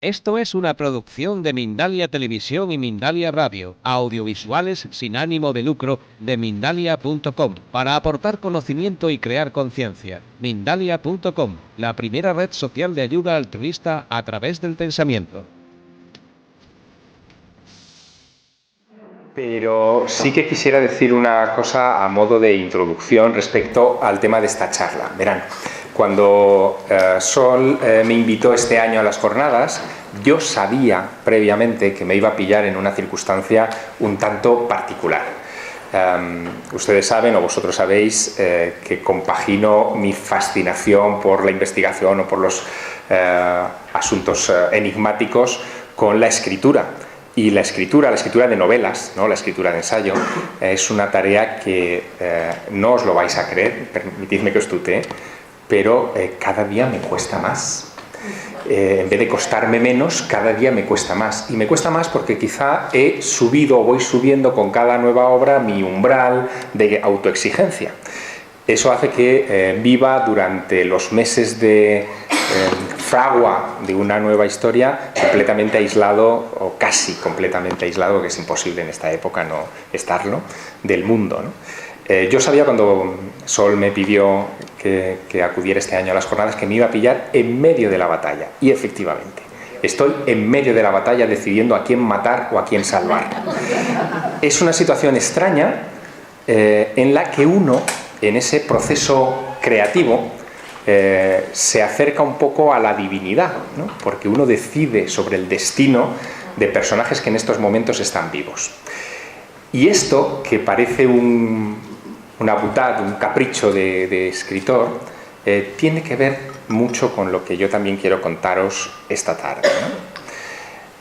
Esto es una producción de Mindalia Televisión y Mindalia Radio, audiovisuales sin ánimo de lucro de Mindalia.com, para aportar conocimiento y crear conciencia. Mindalia.com, la primera red social de ayuda altruista a través del pensamiento. Pero sí que quisiera decir una cosa a modo de introducción respecto al tema de esta charla. Verán, cuando Sol me invitó este año a las jornadas, yo sabía previamente que me iba a pillar en una circunstancia un tanto particular. Ustedes saben, o vosotros sabéis, que compagino mi fascinación por la investigación o por los asuntos enigmáticos con la escritura. Y la escritura de novelas, ¿no? La escritura de ensayo, es una tarea que no os lo vais a creer, permitidme que os tutee, pero cada día me cuesta más. En vez de costarme menos, cada día me cuesta más. Y me cuesta más porque quizá he subido o voy subiendo con cada nueva obra mi umbral de autoexigencia. Eso hace que viva durante los meses de fragua de una nueva historia completamente aislado, o casi completamente aislado, que es imposible en esta época no estarlo, del mundo, ¿no? Yo sabía cuando Sol me pidió que acudiera este año a las jornadas que me iba a pillar en medio de la batalla, y efectivamente estoy en medio de la batalla decidiendo a quién matar o a quién salvar. Es una situación extraña en la que uno, en ese proceso creativo, se acerca un poco a la divinidad, ¿no? Porque uno decide sobre el destino de personajes que en estos momentos están vivos. Y esto, que parece una boutade, un capricho de escritor, tiene que ver mucho con lo que yo también quiero contaros esta tarde,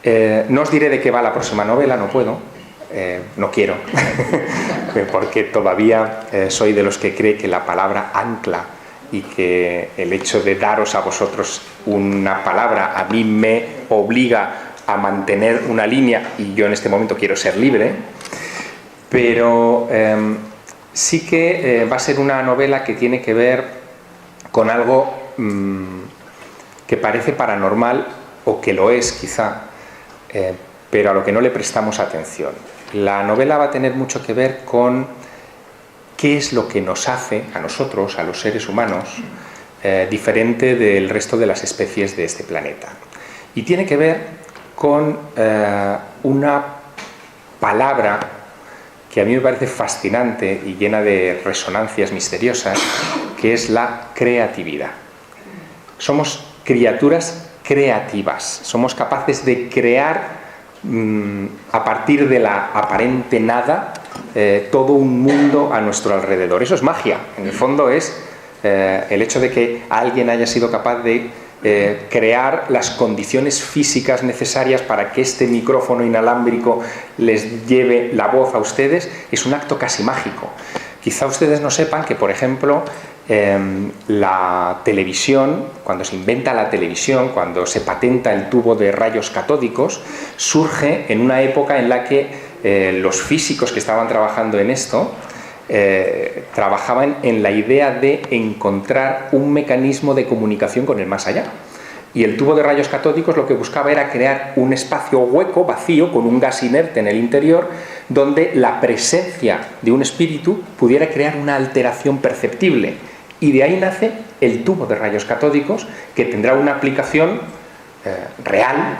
¿no? No os diré de qué va la próxima novela, no puedo. No quiero, porque todavía soy de los que cree que la palabra ancla, y que el hecho de daros a vosotros una palabra a mí me obliga a mantener una línea, y yo en este momento quiero ser libre. Pero sí que va a ser una novela que tiene que ver con algo que parece paranormal, o que lo es quizá, pero a lo que no le prestamos atención. La novela va a tener mucho que ver con qué es lo que nos hace a nosotros, a los seres humanos, diferente del resto de las especies de este planeta. Y tiene que ver con una palabra que a mí me parece fascinante y llena de resonancias misteriosas, que es la creatividad. Somos criaturas creativas, somos capaces de crear a partir de la aparente nada todo un mundo a nuestro alrededor. Eso es magia. En el fondo es el hecho de que alguien haya sido capaz de crear las condiciones físicas necesarias para que este micrófono inalámbrico les lleve la voz a ustedes. Es un acto casi mágico. Quizá ustedes no sepan que, por ejemplo, la televisión, cuando se inventa la televisión, cuando se patenta el tubo de rayos catódicos, surge en una época en la que los físicos que estaban trabajando en esto trabajaban en la idea de encontrar un mecanismo de comunicación con el más allá. Y el tubo de rayos catódicos lo que buscaba era crear un espacio hueco, vacío, con un gas inerte en el interior, donde la presencia de un espíritu pudiera crear una alteración perceptible. Y de ahí nace el tubo de rayos catódicos, que tendrá una aplicación real,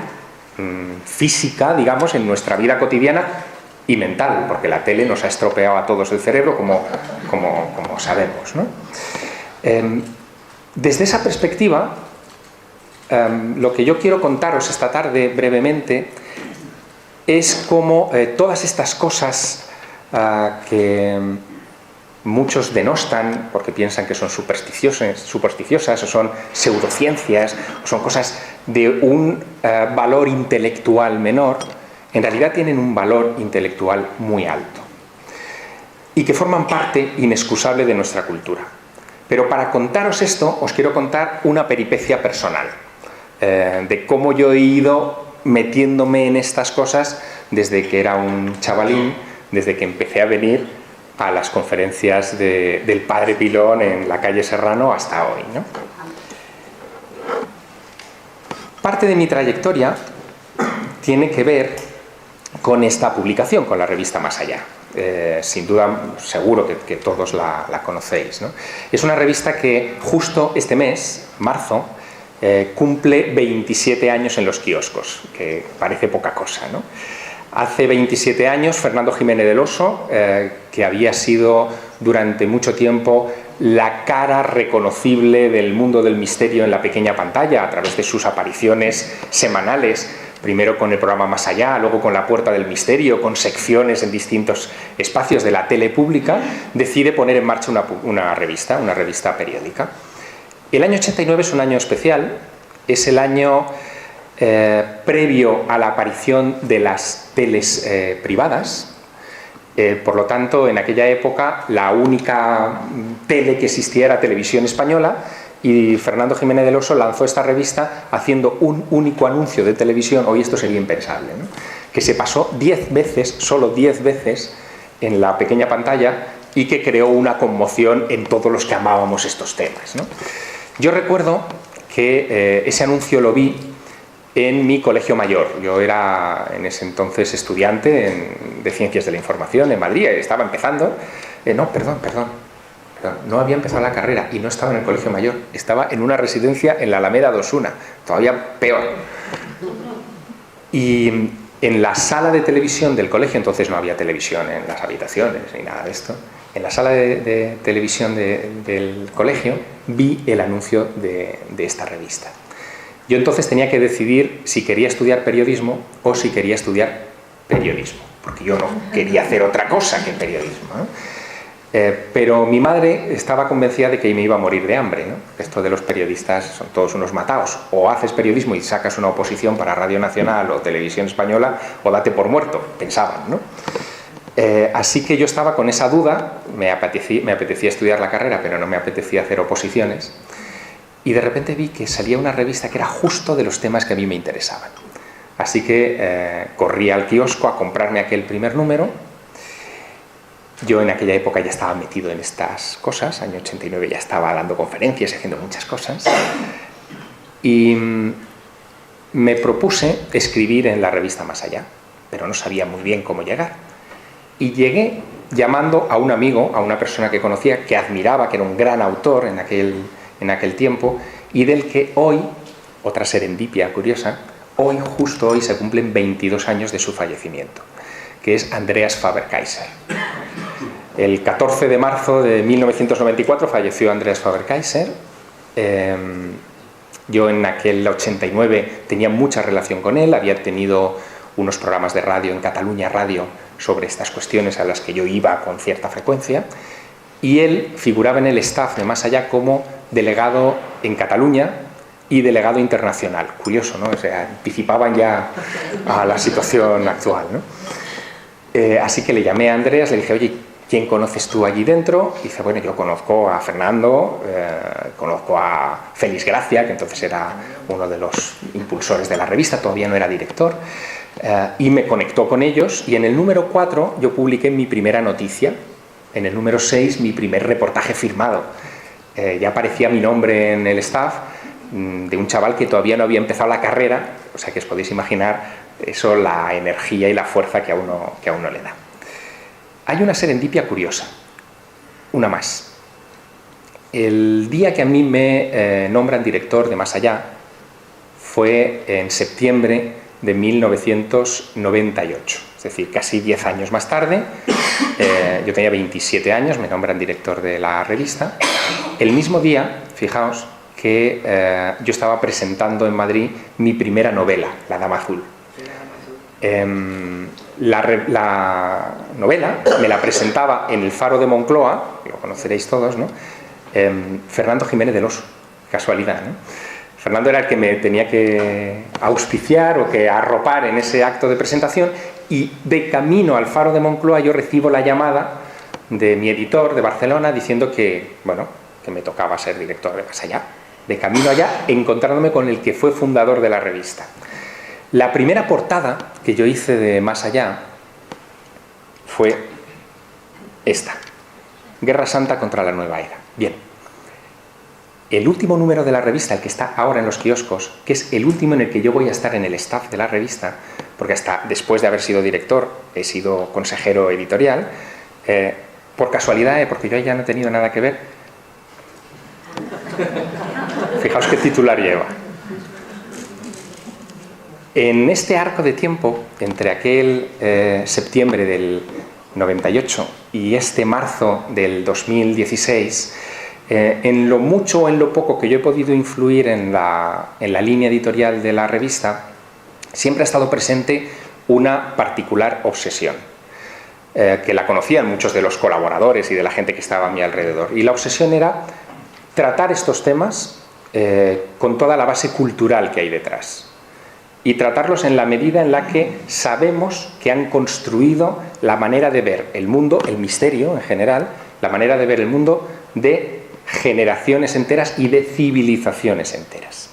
física, digamos, en nuestra vida cotidiana y mental, porque la tele nos ha estropeado a todos el cerebro, como sabemos, ¿no? Desde esa perspectiva, lo que yo quiero contaros esta tarde brevemente es cómo todas estas cosas que muchos denostan porque piensan que son supersticiosas o son pseudociencias o son cosas de un valor intelectual menor, en realidad tienen un valor intelectual muy alto y que forman parte inexcusable de nuestra cultura. Pero para contaros esto os quiero contar una peripecia personal, de cómo yo he ido metiéndome en estas cosas desde que era un chavalín, desde que empecé a venir a las conferencias del Padre Pilón en la calle Serrano hasta hoy, ¿no? Parte de mi trayectoria tiene que ver con esta publicación, con la revista Más Allá. Sin duda, seguro que todos la conocéis, ¿no? Es una revista que justo este mes, marzo, cumple 27 años en los kioscos, que parece poca cosa, ¿no? Hace 27 años, Fernando Jiménez del Oso, que había sido durante mucho tiempo la cara reconocible del mundo del misterio en la pequeña pantalla, a través de sus apariciones semanales, primero con el programa Más Allá, luego con La Puerta del Misterio, con secciones en distintos espacios de la tele pública, decide poner en marcha una revista periódica. El año 89 es un año especial, es el año previo a la aparición de las teles privadas. Por lo tanto, en aquella época la única tele que existía era Televisión Española, y Fernando Jiménez del Oso lanzó esta revista haciendo un único anuncio de televisión. Hoy esto sería impensable, ¿no? Que se pasó 10 veces, solo 10 veces, en la pequeña pantalla, y que creó una conmoción en todos los que amábamos estos temas, ¿no? Yo recuerdo que ese anuncio lo vi en mi colegio mayor. Yo era en ese entonces estudiante de Ciencias de la Información en Madrid, estaba empezando. No había empezado la carrera y no estaba en el colegio mayor, estaba en una residencia en la Alameda 2-1, todavía peor. Y en la sala de televisión del colegio, entonces no había televisión en las habitaciones ni nada de esto, en la sala de televisión del colegio vi el anuncio de esta revista. Yo entonces tenía que decidir si quería estudiar periodismo o si quería estudiar periodismo, porque yo no quería hacer otra cosa que periodismo, ¿no? Pero mi madre estaba convencida de que me iba a morir de hambre, ¿no? Esto de los periodistas son todos unos mataos. O haces periodismo y sacas una oposición para Radio Nacional o Televisión Española, o date por muerto, pensaban, ¿no? Así que yo estaba con esa duda, me apetecía estudiar la carrera, pero no me apetecía hacer oposiciones. Y de repente vi que salía una revista que era justo de los temas que a mí me interesaban. Así que corrí al kiosco a comprarme aquel primer número. Yo en aquella época ya estaba metido en estas cosas, año 89 ya estaba dando conferencias y haciendo muchas cosas. Y me propuse escribir en la revista Más Allá, pero no sabía muy bien cómo llegar. Y llegué llamando a un amigo, a una persona que conocía, que admiraba, que era un gran autor en aquel tiempo, y del que hoy, otra serendipia curiosa, justo hoy se cumplen 22 años de su fallecimiento, que es Andreas Faber-Kayser. El 14 de marzo de 1994 falleció Andreas Faber-Kayser. Yo en aquel 89 tenía mucha relación con él, había tenido unos programas de radio en Cataluña Radio sobre estas cuestiones a las que yo iba con cierta frecuencia, y él figuraba en el staff de Más Allá como delegado en Cataluña y delegado internacional. Curioso, ¿no? O sea, anticipaban ya a la situación actual, ¿no? Así que le llamé a Andreas, le dije, oye, ¿quién conoces tú allí dentro? Y dice, bueno, yo conozco a Fernando, conozco a Félix Gracia, que entonces era uno de los impulsores de la revista, todavía no era director, y me conectó con ellos, y en el número 4 yo publiqué mi primera noticia, en el número 6 mi primer reportaje firmado. Ya aparecía mi nombre en el staff, de un chaval que todavía no había empezado la carrera, o sea que os podéis imaginar eso, la energía y la fuerza que a uno le da. Hay una serendipia curiosa, una más. El día que a mí me nombran director de Más Allá fue en septiembre de 1998, es decir, casi 10 años más tarde. Yo tenía 27 años, me nombran director de la revista. El mismo día, fijaos, que yo estaba presentando en Madrid mi primera novela, La Dama Azul. La novela me la presentaba en el Faro de Moncloa, lo conoceréis todos, ¿no? Fernando Jiménez del Oso, casualidad, ¿no? Fernando era el que me tenía que auspiciar o que arropar en ese acto de presentación, y de camino al Faro de Moncloa yo recibo la llamada de mi editor de Barcelona diciendo que, bueno, que me tocaba ser director de Más Allá. De camino allá, encontrándome con el que fue fundador de la revista. La primera portada que yo hice de Más Allá fue esta: Guerra Santa contra la Nueva Era. Bien. el último número de la revista, el que está ahora en los kioscos, que es el último en el que yo voy a estar en el staff de la revista, porque hasta después de haber sido director he sido consejero editorial, por casualidad, porque yo ya no he tenido nada que ver. Fijaos qué titular lleva. En este arco de tiempo, entre aquel septiembre del 98 y este marzo del 2016, en lo mucho o en lo poco que yo he podido influir en la línea editorial de la revista, siempre ha estado presente una particular obsesión, que la conocían muchos de los colaboradores y de la gente que estaba a mi alrededor. Y la obsesión era tratar estos temas con toda la base cultural que hay detrás. Y tratarlos en la medida en la que sabemos que han construido la manera de ver el mundo, el misterio en general, la manera de ver el mundo de generaciones enteras y de civilizaciones enteras.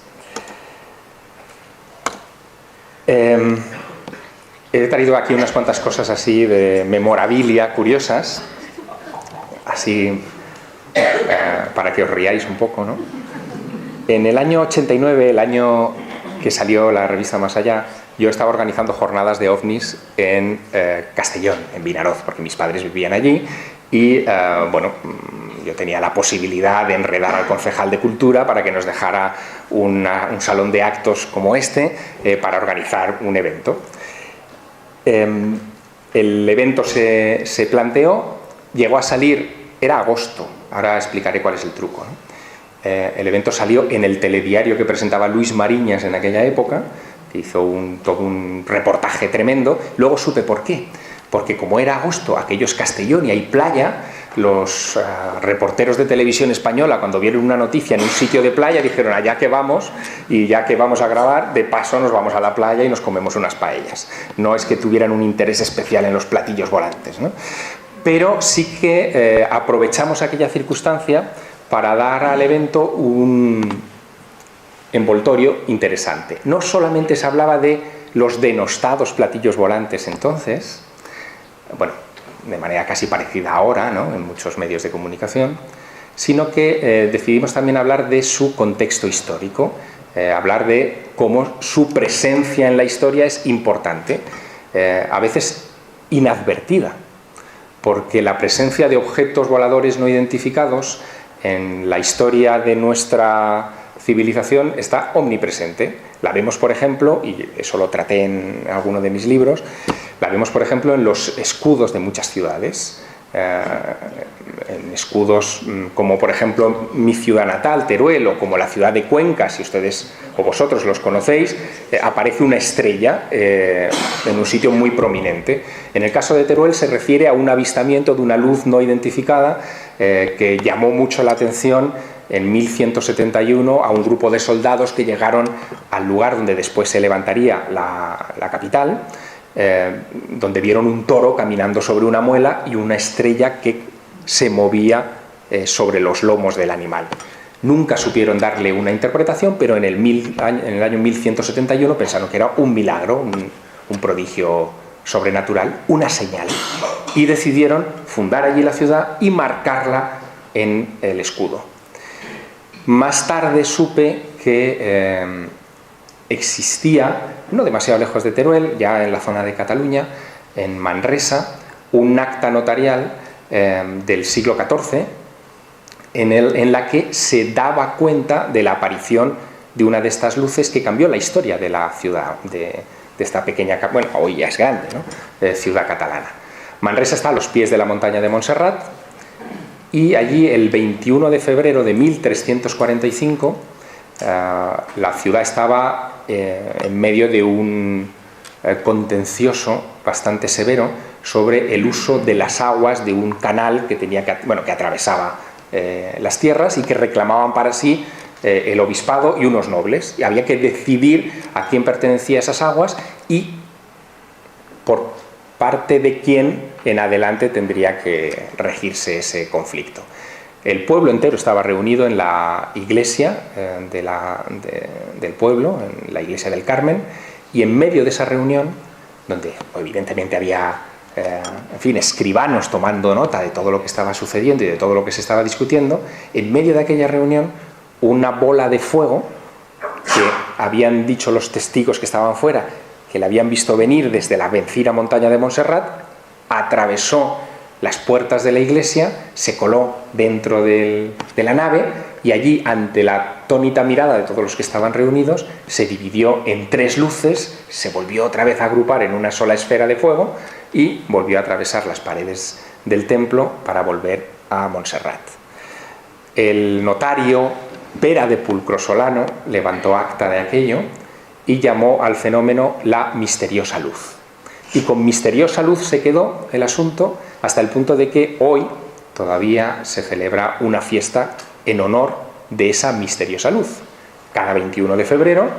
He traído aquí unas cuantas cosas así de memorabilia curiosas, así para que os riáis un poco, ¿no? En el año 89, el año que salió la revista Más Allá, yo estaba organizando jornadas de ovnis en Castellón, en Vinaroz, porque mis padres vivían allí y, bueno, yo tenía la posibilidad de enredar al concejal de Cultura para que nos dejara un salón de actos como este para organizar un evento. El evento se planteó, llegó a salir, era agosto, ahora explicaré cuál es el truco, ¿no? El evento salió en el telediario que presentaba Luis Mariñas en aquella época, que hizo todo un reportaje tremendo. Luego supe por qué, porque como era agosto, aquello es Castellón y hay playa, los reporteros de televisión española, cuando vieron una noticia en un sitio de playa, dijeron, allá que vamos, y ya que vamos a grabar, de paso nos vamos a la playa y nos comemos unas paellas. No es que tuvieran un interés especial en los platillos volantes, ¿no? Pero sí que aprovechamos aquella circunstancia para dar al evento un envoltorio interesante. No solamente se hablaba de los denostados platillos volantes entonces, bueno, de manera casi parecida ahora, ¿no?, en muchos medios de comunicación, sino que decidimos también hablar de su contexto histórico, hablar de cómo su presencia en la historia es importante, a veces inadvertida, porque la presencia de objetos voladores no identificados en la historia de nuestra civilización está omnipresente. La vemos, por ejemplo, y eso lo traté en alguno de mis libros, la vemos, por ejemplo, en los escudos de muchas ciudades. En escudos como, por ejemplo, mi ciudad natal, Teruel, o como la ciudad de Cuenca, si ustedes o vosotros los conocéis, aparece una estrella en un sitio muy prominente. En el caso de Teruel se refiere a un avistamiento de una luz no identificada que llamó mucho la atención en 1171 a un grupo de soldados que llegaron al lugar donde después se levantaría la capital, donde vieron un toro caminando sobre una muela y una estrella que se movía sobre los lomos del animal. Nunca supieron darle una interpretación, pero en el año 1171 pensaron que era un milagro, un prodigio sobrenatural, una señal, y decidieron fundar allí la ciudad y marcarla en el escudo. Más tarde supe que existía, no demasiado lejos de Teruel, ya en la zona de Cataluña, en Manresa, un acta notarial del siglo XIV en la que se daba cuenta de la aparición de una de estas luces que cambió la historia de la ciudad, de esta pequeña, bueno, hoy ya es grande, ¿no?, ciudad catalana. Manresa está a los pies de la montaña de Montserrat y allí el 21 de febrero de 1345 la ciudad estaba en medio de un contencioso bastante severo sobre el uso de las aguas de un canal que atravesaba las tierras y que reclamaban para sí el obispado y unos nobles, y había que decidir a quién pertenecían esas aguas y por parte de quién en adelante tendría que regirse ese conflicto. El pueblo entero estaba reunido en la iglesia del pueblo, en la iglesia del Carmen, y en medio de esa reunión, donde evidentemente había escribanos tomando nota de todo lo que estaba sucediendo y de todo lo que se estaba discutiendo, en medio de aquella reunión una bola de fuego que habían dicho los testigos que estaban fuera, que la habían visto venir desde la vencida montaña de Montserrat, atravesó las puertas de la iglesia, se coló dentro de la nave y allí, ante la atónita mirada de todos los que estaban reunidos, se dividió en 3 luces, se volvió otra vez a agrupar en una sola esfera de fuego y volvió a atravesar las paredes del templo para volver a Montserrat. El notario Pera de Pulcro Solano levantó acta de aquello y llamó al fenómeno la misteriosa luz. Y con misteriosa luz se quedó el asunto hasta el punto de que hoy todavía se celebra una fiesta en honor de esa misteriosa luz. Cada 21 de febrero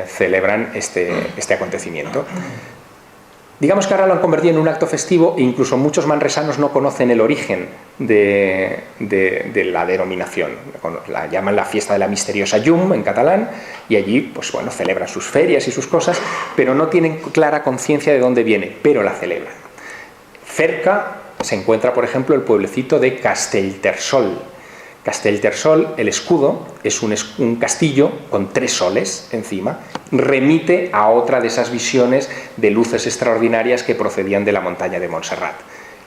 celebran este acontecimiento. Digamos que ahora lo han convertido en un acto festivo e incluso muchos manresanos no conocen el origen de la denominación. La llaman la fiesta de la misteriosa Llum en catalán y allí, pues bueno, celebran sus ferias y sus cosas, pero no tienen clara conciencia de dónde viene, pero la celebran. Cerca se encuentra, por ejemplo, el pueblecito de Castellterçol. Castellterçol, el escudo, es un castillo con 3 soles encima, remite a otra de esas visiones de luces extraordinarias que procedían de la montaña de Montserrat.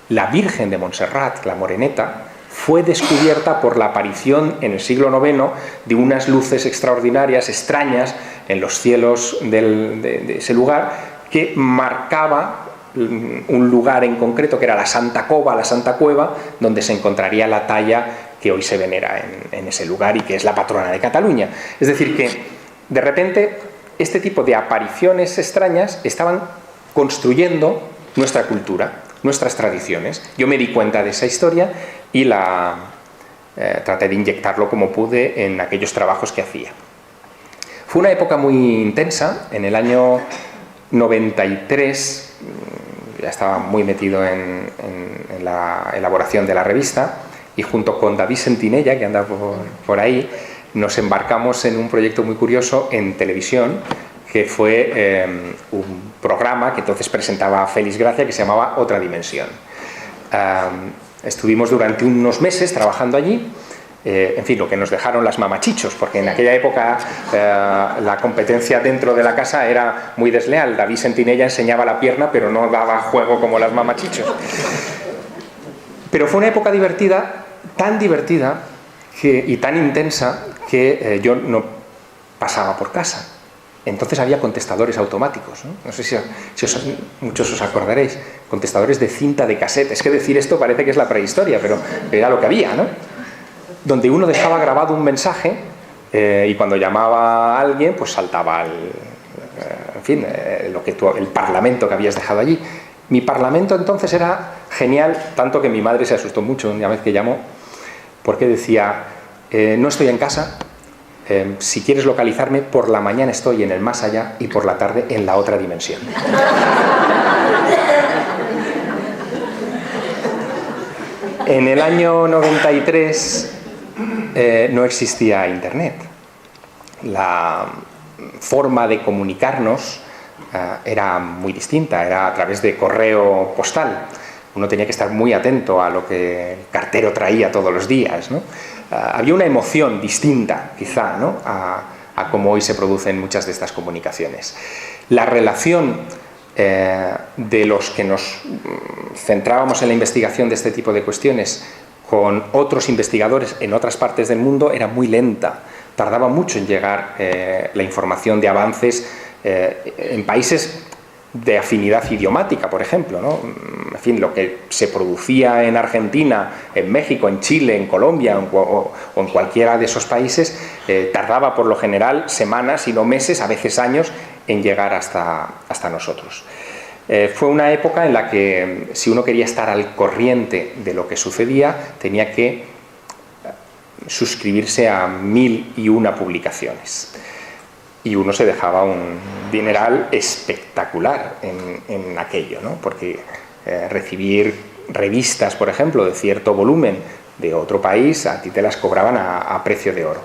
La Virgen de Montserrat, la Moreneta, fue descubierta por la aparición en el siglo IX de unas luces extraordinarias, extrañas, en los cielos de ese lugar, que marcaba un lugar en concreto, que era la Santa Cova, la Santa Cueva, donde se encontraría la talla que hoy se venera en ese lugar y que es la patrona de Cataluña. Es decir, que de repente este tipo de apariciones extrañas estaban construyendo nuestra cultura, nuestras tradiciones. Yo me di cuenta de esa historia y traté de inyectarlo como pude en aquellos trabajos que hacía. Fue una época muy intensa. En el año 93 ya estaba muy metido en la elaboración de la revista, y junto con David Sentinella, que anda por ahí, nos embarcamos en un proyecto muy curioso en televisión, que fue un programa que entonces presentaba Félix Gracia, que se llamaba Otra Dimensión. Estuvimos durante unos meses trabajando allí, en fin, lo que nos dejaron las mamachichos, porque en aquella época la competencia dentro de la casa era muy desleal. David Sentinella enseñaba la pierna, pero no daba juego como las mamachichos. Pero fue una época divertida, tan divertida y tan intensa que yo no pasaba por casa. Entonces había contestadores automáticos, ¿no? No sé si muchos os acordaréis, contestadores de cinta de cassette. Es que decir esto parece que es la prehistoria, pero era lo que había, ¿no? Donde uno dejaba grabado un mensaje y cuando llamaba a alguien, pues saltaba el parlamento que habías dejado allí. Mi parlamento entonces era genial, tanto que mi madre se asustó mucho una vez que llamó, porque decía, no estoy en casa, si quieres localizarme, por la mañana estoy en el más allá y por la tarde en la otra dimensión. En el año 93 no existía Internet. La forma de comunicarnos era muy distinta, era a través de correo postal. Uno tenía que estar muy atento a lo que el cartero traía todos los días, ¿no? Había una emoción distinta, quizá, ¿no?, a cómo hoy se producen muchas de estas comunicaciones. La relación de los que nos centrábamos en la investigación de este tipo de cuestiones con otros investigadores en otras partes del mundo era muy lenta. Tardaba mucho en llegar la información de avances en países de afinidad idiomática, por ejemplo, ¿no? En fin, lo que se producía en Argentina, en México, en Chile, en Colombia o en cualquiera de esos países tardaba por lo general semanas y no meses, a veces años, en llegar hasta nosotros. Fue una época en la que si uno quería estar al corriente de lo que sucedía, tenía que suscribirse a 1001 publicaciones. Y uno se dejaba un dineral espectacular en aquello, ¿no? Porque recibir revistas, por ejemplo, de cierto volumen de otro país, a ti te las cobraban a precio de oro.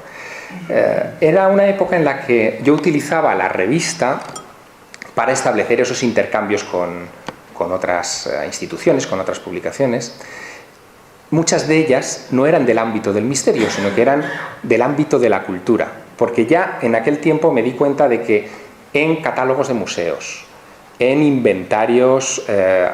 Era una época en la que yo utilizaba la revista para establecer esos intercambios con otras instituciones, con otras publicaciones. muchas de ellas no eran del ámbito del misterio, sino que eran del ámbito de la cultura, porque ya en aquel tiempo me di cuenta de que en catálogos de museos, en inventarios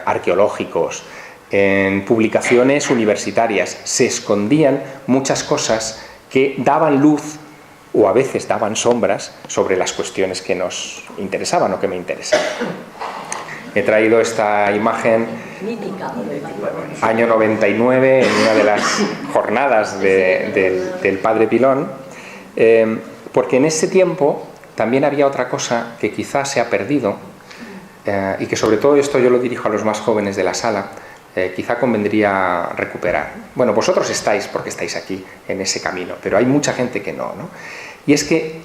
arqueológicos, en publicaciones universitarias, se escondían muchas cosas que daban luz o a veces daban sombras sobre las cuestiones que nos interesaban o que me interesaban. He traído esta imagen año 99 en una de las jornadas del Padre Pilón, porque en ese tiempo también había otra cosa que quizás se ha perdido y que sobre todo esto yo lo dirijo a los más jóvenes de la sala, quizá convendría recuperar. Bueno, vosotros estáis, porque estáis aquí, en ese camino, pero hay mucha gente que no, ¿no? Y es que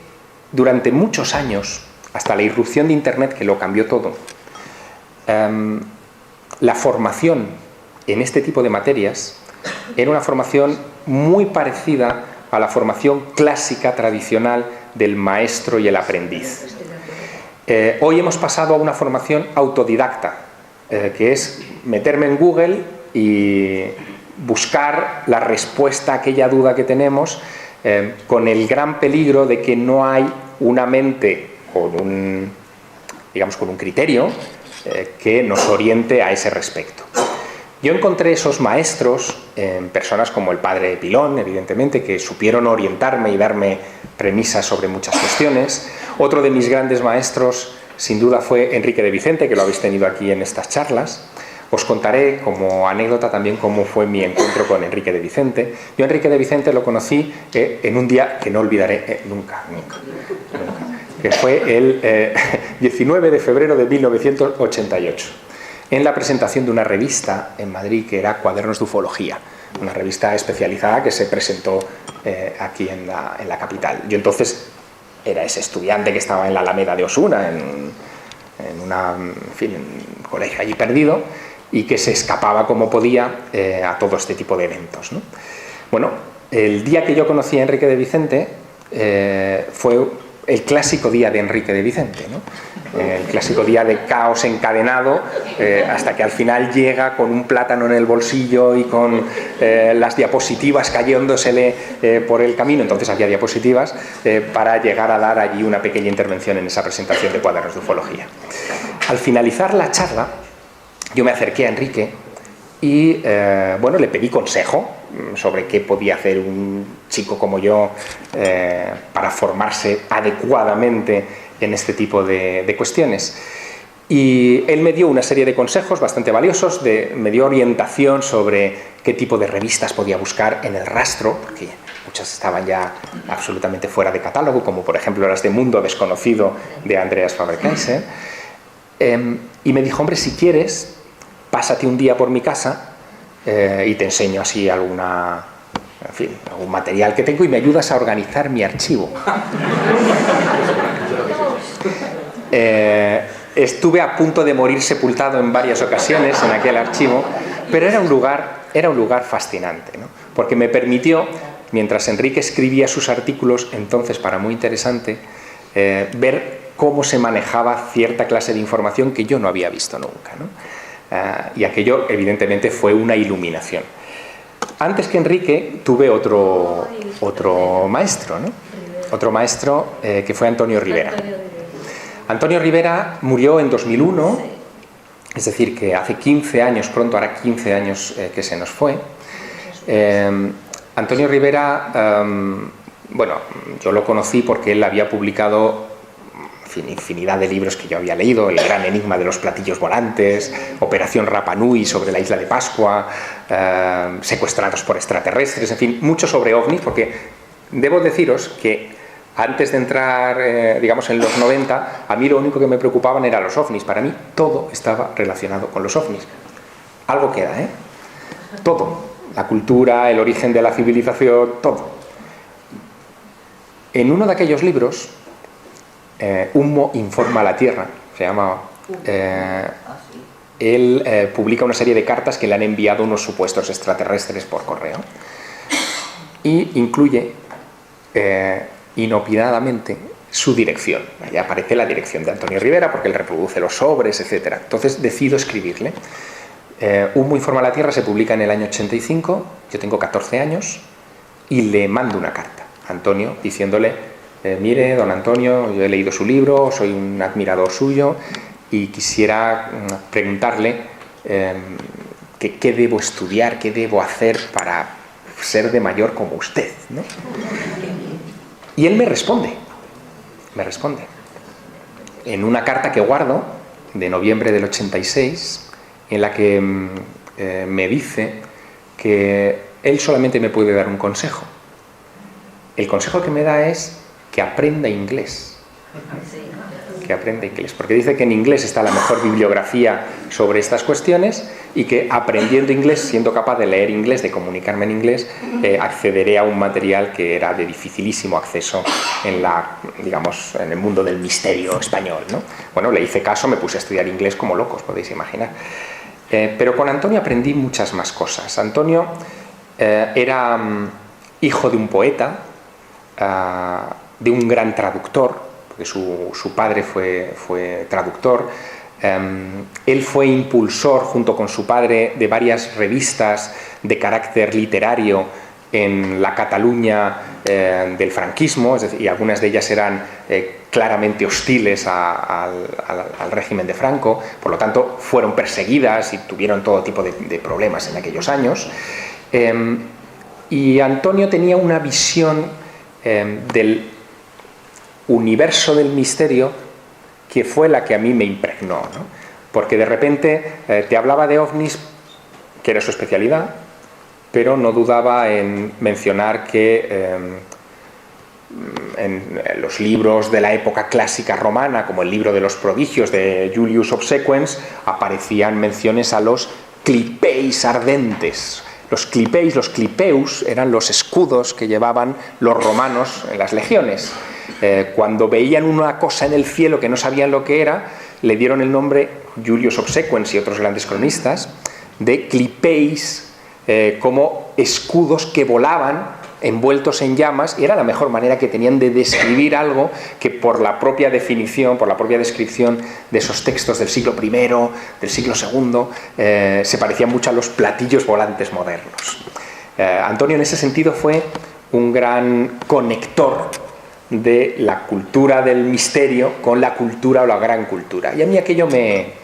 durante muchos años, hasta la irrupción de Internet que lo cambió todo, la formación en este tipo de materias era una formación muy parecida a la formación clásica tradicional del maestro y el aprendiz. Hoy hemos pasado a una formación autodidacta, que es meterme en Google y buscar la respuesta a aquella duda que tenemos, con el gran peligro de que no hay una mente con un criterio que nos oriente a ese respecto. Yo encontré esos maestros en personas como el Padre Pilón, evidentemente, que supieron orientarme y darme premisas sobre muchas cuestiones. Otro de mis grandes maestros, sin duda, fue Enrique de Vicente, que lo habéis tenido aquí en estas charlas. Os contaré como anécdota también cómo fue mi encuentro con Enrique de Vicente. Yo a Enrique de Vicente lo conocí en un día que no olvidaré nunca, que fue el 19 de febrero de 1988, en la presentación de una revista en Madrid que era Cuadernos de Ufología, una revista especializada que se presentó aquí en la capital. Yo entonces era ese estudiante que estaba en la Alameda de Osuna, en un colegio allí perdido, y que se escapaba como podía a todo este tipo de eventos, ¿no? Bueno, el día que yo conocí a Enrique de Vicente fue el clásico día de Enrique de Vicente, ¿no? El clásico día de caos encadenado, hasta que al final llega con un plátano en el bolsillo y con las diapositivas cayéndosele por el camino. Entonces había diapositivas para llegar a dar allí una pequeña intervención en esa presentación de Cuadernos de Ufología. Al finalizar la charla, yo me acerqué a Enrique y le pedí consejo sobre qué podía hacer un chico como yo para formarse adecuadamente en este tipo de cuestiones. Y él me dio una serie de consejos bastante valiosos, me dio orientación sobre qué tipo de revistas podía buscar en el rastro, porque muchas estaban ya absolutamente fuera de catálogo, como por ejemplo las de Mundo Desconocido de Andreas Faber-Kaiser. Y me dijo, hombre, si quieres, pásate un día por mi casa y te enseño así algún material que tengo y me ayudas a organizar mi archivo. Estuve a punto de morir sepultado en varias ocasiones en aquel archivo, pero era un lugar fascinante, ¿no? Porque me permitió, mientras Enrique escribía sus artículos, entonces para muy interesante, ver cómo se manejaba cierta clase de información que yo no había visto nunca, ¿no? Y aquello evidentemente fue una iluminación. Antes que Enrique tuve otro maestro, ¿no? Otro maestro que fue Antonio Rivera. Antonio Rivera murió en 2001, es decir, que hace 15 años, pronto hará 15 años que se nos fue. Antonio Rivera, yo lo conocí porque él había publicado infinidad de libros que yo había leído: El gran enigma de los platillos volantes, Operación Rapa Nui sobre la isla de Pascua, Secuestrados por extraterrestres, en fin, mucho sobre ovnis, porque debo deciros que antes de entrar, en los 90, a mí lo único que me preocupaban eran los ovnis. Para mí todo estaba relacionado con los ovnis. Algo queda, todo. La cultura, el origen de la civilización, todo. En uno de aquellos libros, Humo informa a la Tierra, se llama. Él publica una serie de cartas que le han enviado unos supuestos extraterrestres por correo y incluye inopinadamente su dirección. Ahí aparece la dirección de Antonio Rivera porque él reproduce los sobres, etc. Entonces decido escribirle. Humo y forma la Tierra se publica en el año 85, yo tengo 14 años, y le mando una carta a Antonio diciéndole, mire, don Antonio, yo he leído su libro, soy un admirador suyo y quisiera preguntarle qué debo estudiar, qué debo hacer para ser de mayor como usted, ¿no? Y él me responde en una carta que guardo de noviembre del 86, en la que me dice que él solamente me puede dar un consejo. El consejo que me da es que aprenda inglés. Que aprenda inglés, porque dice que en inglés está la mejor bibliografía sobre estas cuestiones y que aprendiendo inglés, siendo capaz de leer inglés, de comunicarme en inglés, accederé a un material que era de dificilísimo acceso en el mundo del misterio español, ¿no? Bueno, le hice caso, me puse a estudiar inglés como locos, podéis imaginar. Pero con Antonio aprendí muchas más cosas. Antonio era hijo de un poeta, de un gran traductor, porque su padre fue traductor. Él fue impulsor, junto con su padre, de varias revistas de carácter literario en la Cataluña del franquismo, es decir, y algunas de ellas eran claramente hostiles al régimen de Franco, por lo tanto fueron perseguidas y tuvieron todo tipo de problemas en aquellos años. Y Antonio tenía una visión del universo del misterio que fue la que a mí me impregnó, ¿no? Porque de repente te hablaba de ovnis, que era su especialidad, pero no dudaba en mencionar que en los libros de la época clásica romana, como el libro de los prodigios de Julius Obsequens, aparecían menciones a los clipeis ardentes. Los clipeis, los clipeus, eran los escudos que llevaban los romanos en las legiones. Cuando veían una cosa en el cielo que no sabían lo que era, le dieron el nombre, Julius Obsequens y otros grandes cronistas, de clipeis, como escudos que volaban envueltos en llamas, y era la mejor manera que tenían de describir algo que, por la propia definición, por la propia descripción de esos textos del siglo I, del siglo II, se parecían mucho a los platillos volantes modernos. Antonio en ese sentido fue un gran conector de la cultura del misterio con la cultura o la gran cultura, y a mí aquello me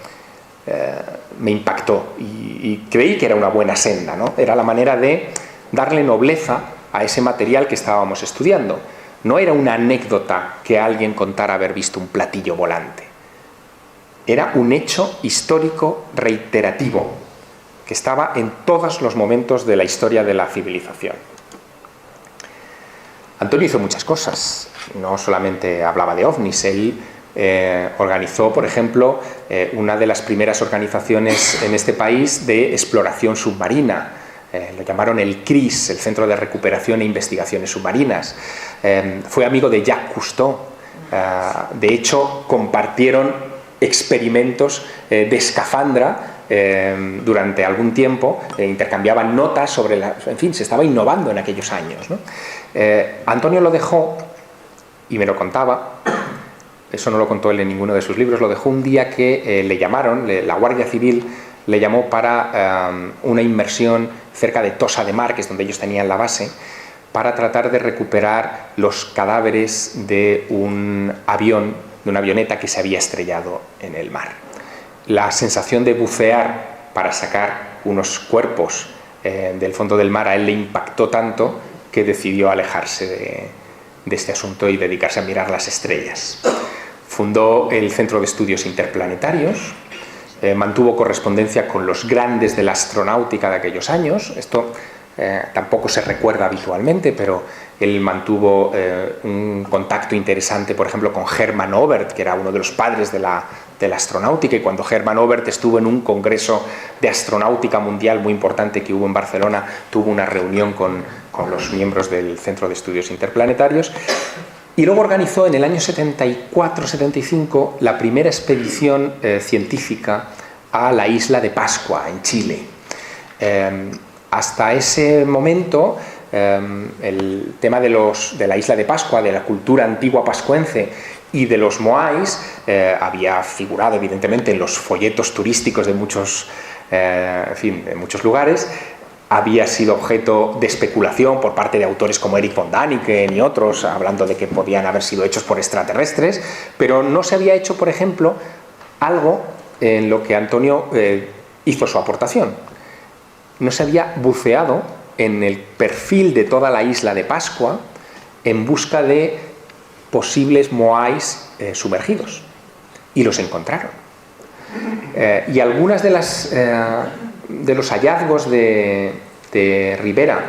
impactó y creí que era una buena senda, ¿no? Era la manera de darle nobleza a ese material que estábamos estudiando. No era una anécdota que alguien contara haber visto un platillo volante. Era un hecho histórico reiterativo que estaba en todos los momentos de la historia de la civilización. Antonio hizo muchas cosas, no solamente hablaba de ovnis. Él organizó, por ejemplo, una de las primeras organizaciones en este país de exploración submarina. Lo llamaron el CRIS, el Centro de Recuperación e Investigaciones Submarinas. Fue amigo de Jacques Cousteau. De hecho, compartieron experimentos de escafandra durante algún tiempo, intercambiaban notas sobre en fin, se estaba innovando en aquellos años, ¿no? Antonio lo dejó, y me lo contaba, eso no lo contó él en ninguno de sus libros, lo dejó un día que le llamaron, la Guardia Civil le llamó para una inmersión cerca de Tossa de Mar, que es donde ellos tenían la base, para tratar de recuperar los cadáveres de un avión, de una avioneta que se había estrellado en el mar. La sensación de bucear para sacar unos cuerpos del fondo del mar a él le impactó tanto que decidió alejarse de este asunto y dedicarse a mirar las estrellas. Fundó el Centro de Estudios Interplanetarios, mantuvo correspondencia con los grandes de la astronáutica de aquellos años. Esto tampoco se recuerda habitualmente, pero él mantuvo un contacto interesante, por ejemplo, con Hermann Oberth, que era uno de los padres de la astronáutica, y cuando Hermann Oberth estuvo en un congreso de astronáutica mundial muy importante que hubo en Barcelona, tuvo una reunión con los miembros del Centro de Estudios Interplanetarios. Y luego organizó en el año 74-75 la primera expedición científica a la isla de Pascua, en Chile. Hasta ese momento, el tema de la isla de Pascua, de la cultura antigua pascuense y de los moais, había figurado evidentemente en los folletos turísticos de muchos en fin, en muchos lugares. Había sido objeto de especulación por parte de autores como Eric von Däniken y otros, hablando de que podían haber sido hechos por extraterrestres, pero no se había hecho, por ejemplo, algo en lo que Antonio hizo su aportación. No se había buceado en el perfil de toda la isla de Pascua en busca de posibles moais sumergidos, y los encontraron. Y algunas de los hallazgos de Ribera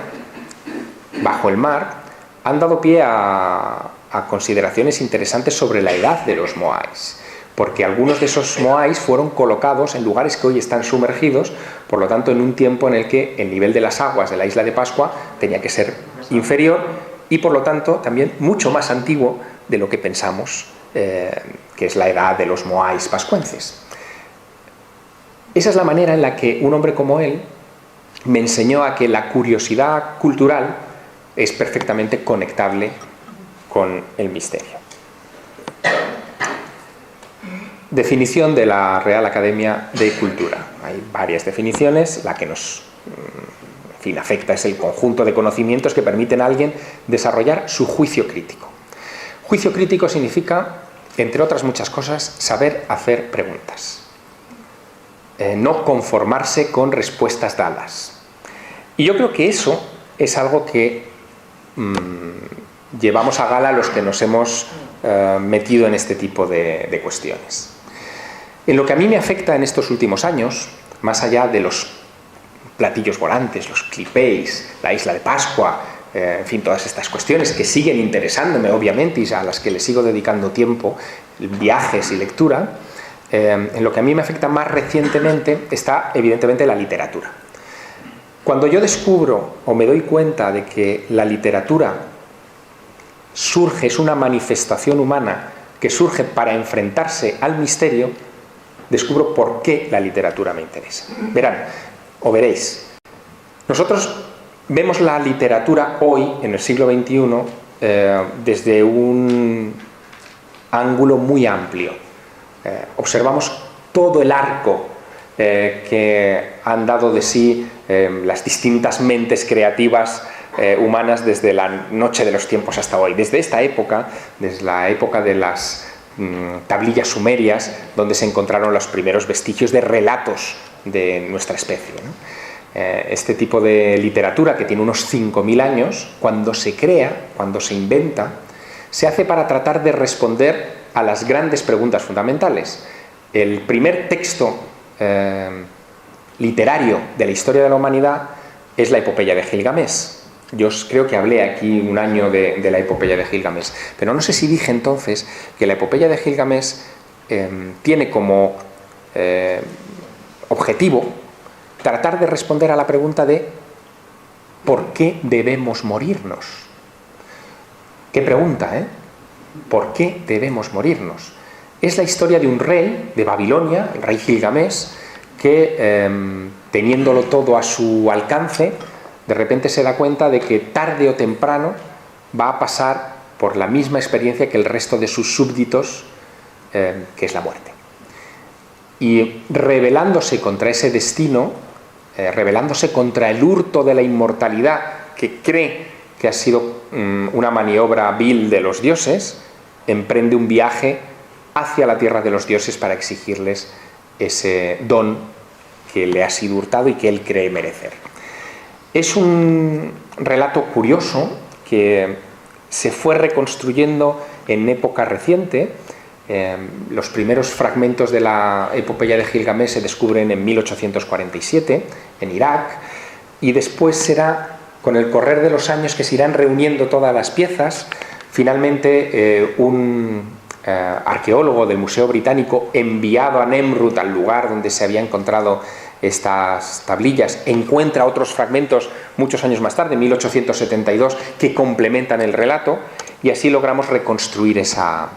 bajo el mar han dado pie a consideraciones interesantes sobre la edad de los moais, porque algunos de esos moais fueron colocados en lugares que hoy están sumergidos, por lo tanto en un tiempo en el que el nivel de las aguas de la isla de Pascua tenía que ser inferior y por lo tanto también mucho más antiguo de lo que pensamos que es la edad de los moais pascuenses. Esa es la manera en la que un hombre como él me enseñó a que la curiosidad cultural es perfectamente conectable con el misterio. Definición de la Real Academia de Cultura. Hay varias definiciones, la que nos afecta es el conjunto de conocimientos que permiten a alguien desarrollar su juicio crítico. Juicio crítico significa, entre otras muchas cosas, saber hacer preguntas. No conformarse con respuestas dadas. Y yo creo que eso es algo que llevamos a gala los que nos hemos metido en este tipo de cuestiones. En lo que a mí me afecta en estos últimos años, más allá de los platillos volantes, los clipéis, la isla de Pascua, en fin, todas estas cuestiones que siguen interesándome, obviamente, y a las que le sigo dedicando tiempo, viajes y lectura, en lo que a mí me afecta más recientemente está, evidentemente, la literatura. Cuando yo descubro o me doy cuenta de que la literatura surge, es una manifestación humana que surge para enfrentarse al misterio, descubro por qué la literatura me interesa. Verán, o veréis, nosotros vemos la literatura hoy, en el siglo XXI, desde un ángulo muy amplio. Observamos todo el arco que han dado de sí las distintas mentes creativas humanas desde la noche de los tiempos hasta hoy. Desde esta época, desde la época de las tablillas sumerias, donde se encontraron los primeros vestigios de relatos de nuestra especie, ¿no? Este tipo de literatura, que tiene unos 5.000 años, cuando se crea, cuando se inventa, se hace para tratar de responder a las grandes preguntas fundamentales. El primer texto literario de la historia de la humanidad es la epopeya de Gilgamesh. Yo creo que hablé aquí un año de la epopeya de Gilgamesh, pero no sé si dije entonces que la epopeya de Gilgamesh tiene como objetivo tratar de responder a la pregunta de ¿por qué debemos morirnos? ¿Qué pregunta, eh? ¿Por qué debemos morirnos? Es la historia de un rey de Babilonia, el rey Gilgamesh, que teniéndolo todo a su alcance, de repente se da cuenta de que tarde o temprano va a pasar por la misma experiencia que el resto de sus súbditos, que es la muerte. Y rebelándose contra ese destino, rebelándose contra el hurto de la inmortalidad, que cree que ha sido una maniobra vil de los dioses, emprende un viaje hacia la tierra de los dioses para exigirles ese don que le ha sido hurtado y que él cree merecer. Es un relato curioso que se fue reconstruyendo en época reciente. Los primeros fragmentos de la epopeya de Gilgamesh se descubren en 1847 en Irak, y después será con el correr de los años que se irán reuniendo todas las piezas. Finalmente un arqueólogo del Museo Británico, enviado a Nemrut, al lugar donde se había encontrado estas tablillas, encuentra otros fragmentos muchos años más tarde, en 1872, que complementan el relato, y así logramos reconstruir esa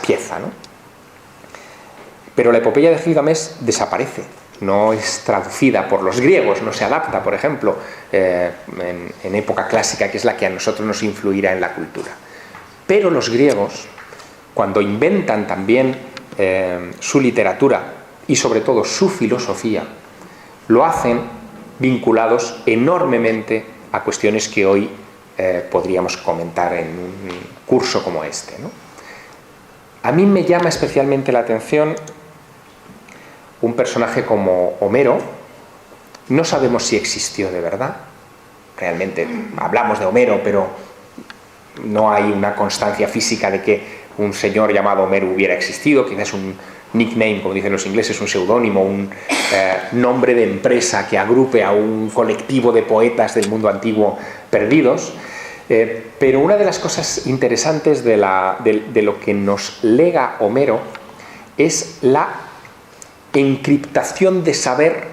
pieza, ¿no? Pero la epopeya de Gilgamesh desaparece, no es traducida por los griegos, no se adapta, por ejemplo, en época clásica, que es la que a nosotros nos influirá en la cultura. Pero los griegos, cuando inventan también su literatura y sobre todo su filosofía, lo hacen vinculados enormemente a cuestiones que hoy podríamos comentar en un curso como este, ¿no? A mí me llama especialmente la atención un personaje como Homero. No sabemos si existió de verdad. Realmente hablamos de Homero, pero no hay una constancia física de que un señor llamado Homero hubiera existido. Quizás un nickname, como dicen los ingleses, un seudónimo, un nombre de empresa que agrupe a un colectivo de poetas del mundo antiguo perdidos. Pero una de las cosas interesantes de lo que nos lega Homero es la encriptación de saber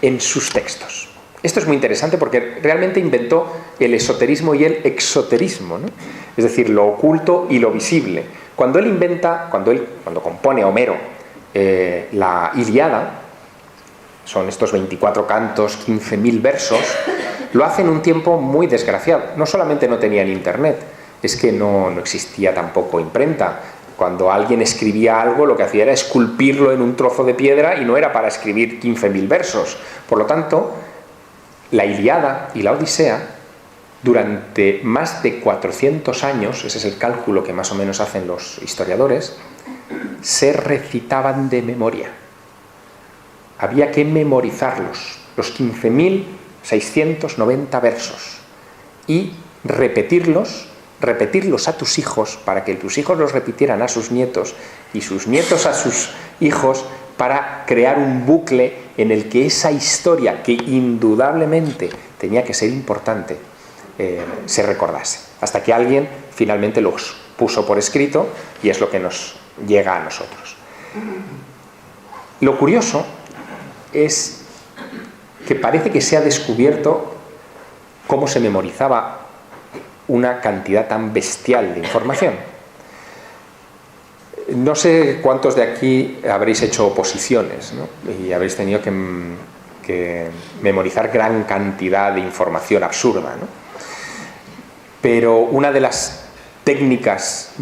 en sus textos. Esto es muy interesante porque realmente inventó el esoterismo y el exoterismo, ¿no? Es decir, lo oculto y lo visible. Cuando compone Homero la Ilíada, son estos 24 cantos, 15.000 versos, lo hace en un tiempo muy desgraciado. No solamente no tenían internet, es que no existía tampoco imprenta. Cuando alguien escribía algo, lo que hacía era esculpirlo en un trozo de piedra y no era para escribir 15.000 versos. Por lo tanto, la Ilíada y la Odisea, durante más de 400 años, ese es el cálculo que más o menos hacen los historiadores, se recitaban de memoria. Había que memorizarlos, los 15.690 versos, y repetirlos a tus hijos para que tus hijos los repitieran a sus nietos y sus nietos a sus hijos, para crear un bucle en el que esa historia, que indudablemente tenía que ser importante, se recordase, hasta que alguien finalmente los puso por escrito, y es lo que nos llega a nosotros. Lo curioso es que parece que se ha descubierto cómo se memorizaba una cantidad tan bestial de información. No sé cuántos de aquí habréis hecho oposiciones, ¿no? Y habréis tenido que memorizar gran cantidad de información absurda, ¿no? Pero una de las técnicas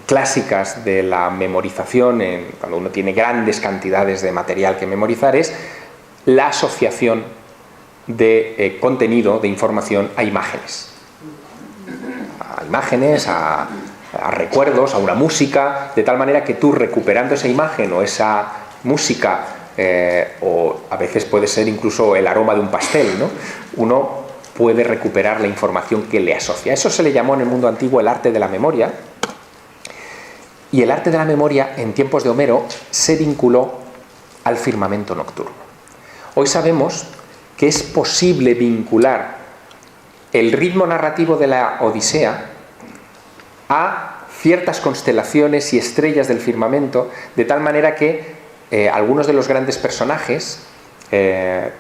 clásicas de la memorización, cuando uno tiene grandes cantidades de material que memorizar, es la asociación de contenido, de información, a imágenes. A recuerdos, a una música, de tal manera que tú, recuperando esa imagen o esa música, o a veces puede ser incluso el aroma de un pastel, ¿no? Uno puede recuperar la información que le asocia. Eso se le llamó en el mundo antiguo el arte de la memoria, y el arte de la memoria en tiempos de Homero se vinculó al firmamento nocturno. Hoy sabemos que es posible vincular el ritmo narrativo de la Odisea a ciertas constelaciones y estrellas del firmamento, de tal manera que algunos de los grandes personajes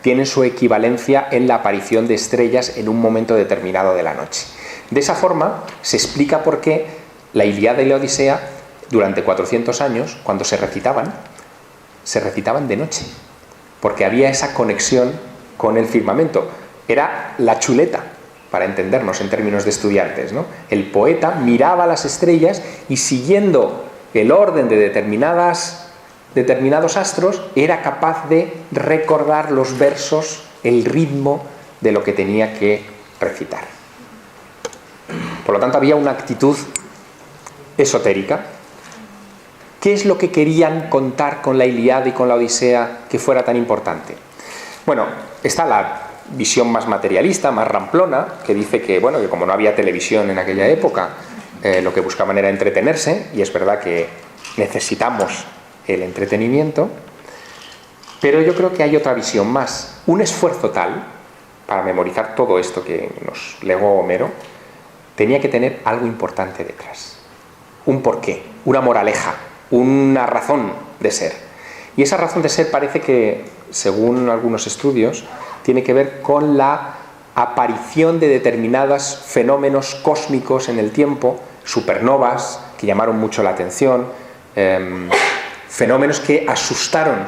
tienen su equivalencia en la aparición de estrellas en un momento determinado de la noche. De esa forma se explica por qué la Ilíada y la Odisea, durante 400 años, cuando se recitaban de noche, porque había esa conexión con el firmamento. Era la chuleta, para entendernos en términos de estudiantes, ¿no? El poeta miraba las estrellas y, siguiendo el orden de determinados astros, era capaz de recordar los versos, el ritmo de lo que tenía que recitar. Por lo tanto, había una actitud esotérica. ¿Qué es lo que querían contar con la Ilíada y con la Odisea que fuera tan importante? Bueno, está la visión más materialista, más ramplona, que dice que como no había televisión en aquella época, lo que buscaban era entretenerse, y es verdad que necesitamos el entretenimiento, pero yo creo que hay otra visión más. Un esfuerzo tal para memorizar todo esto que nos legó Homero tenía que tener algo importante detrás, un porqué, una moraleja, una razón de ser. Y esa razón de ser parece que, según algunos estudios, tiene que ver con la aparición de determinados fenómenos cósmicos en el tiempo, supernovas que llamaron mucho la atención, fenómenos que asustaron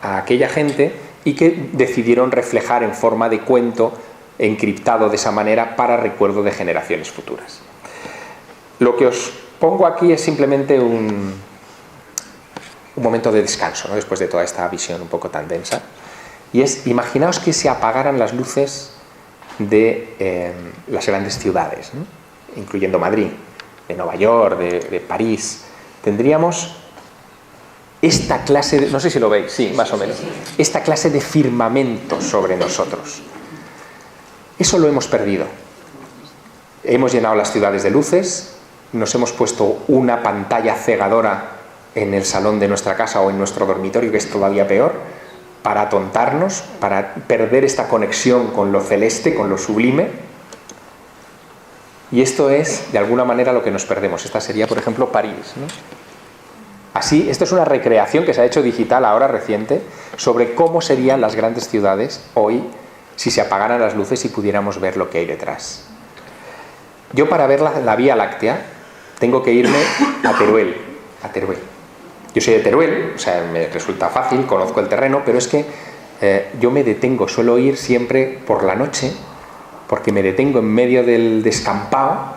a aquella gente y que decidieron reflejar en forma de cuento encriptado de esa manera para recuerdo de generaciones futuras. Lo que os pongo aquí es simplemente un momento de descanso, ¿no? Después de toda esta visión un poco tan densa, Y es, imaginaos que se apagaran las luces de las grandes ciudades, ¿no? Incluyendo Madrid, de Nueva York, de París. Tendríamos esta clase de, no sé si lo veis, sí, más o menos, esta clase de firmamento sobre nosotros. Eso lo hemos perdido. Hemos llenado las ciudades de luces, nos hemos puesto una pantalla cegadora en el salón de nuestra casa o en nuestro dormitorio, que es todavía peor, para atontarnos, para perder esta conexión con lo celeste, con lo sublime. Y esto es, de alguna manera, lo que nos perdemos. Esta sería, por ejemplo, París, ¿no? Así, esto es una recreación que se ha hecho digital ahora reciente sobre cómo serían las grandes ciudades hoy si se apagaran las luces y pudiéramos ver lo que hay detrás. Yo, para ver la Vía Láctea, tengo que irme a Teruel. Yo soy de Teruel, o sea, me resulta fácil, conozco el terreno, pero es que yo me detengo, suelo ir siempre por la noche, porque me detengo en medio del descampado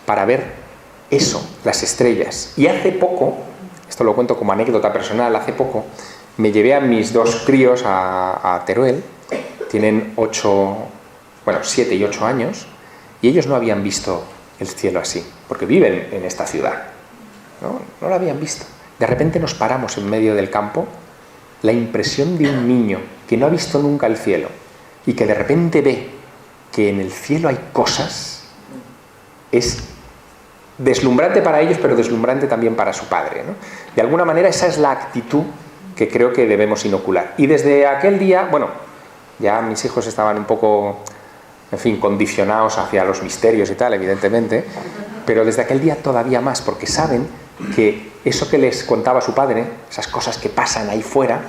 para ver eso, las estrellas. Y hace poco, esto lo cuento como anécdota personal, hace poco me llevé a mis dos críos a Teruel, tienen 7 y 8 años, y ellos no habían visto el cielo así, porque viven en esta ciudad, no lo habían visto. De repente nos paramos en medio del campo, la impresión de un niño que no ha visto nunca el cielo y que de repente ve que en el cielo hay cosas, es deslumbrante para ellos, pero deslumbrante también para su padre, ¿no? De alguna manera esa es la actitud que creo que debemos inocular. Y desde aquel día, bueno, ya mis hijos estaban un poco, en fin, condicionados hacia los misterios y tal, evidentemente, pero desde aquel día todavía más, porque saben que eso que les contaba su padre, esas cosas que pasan ahí fuera,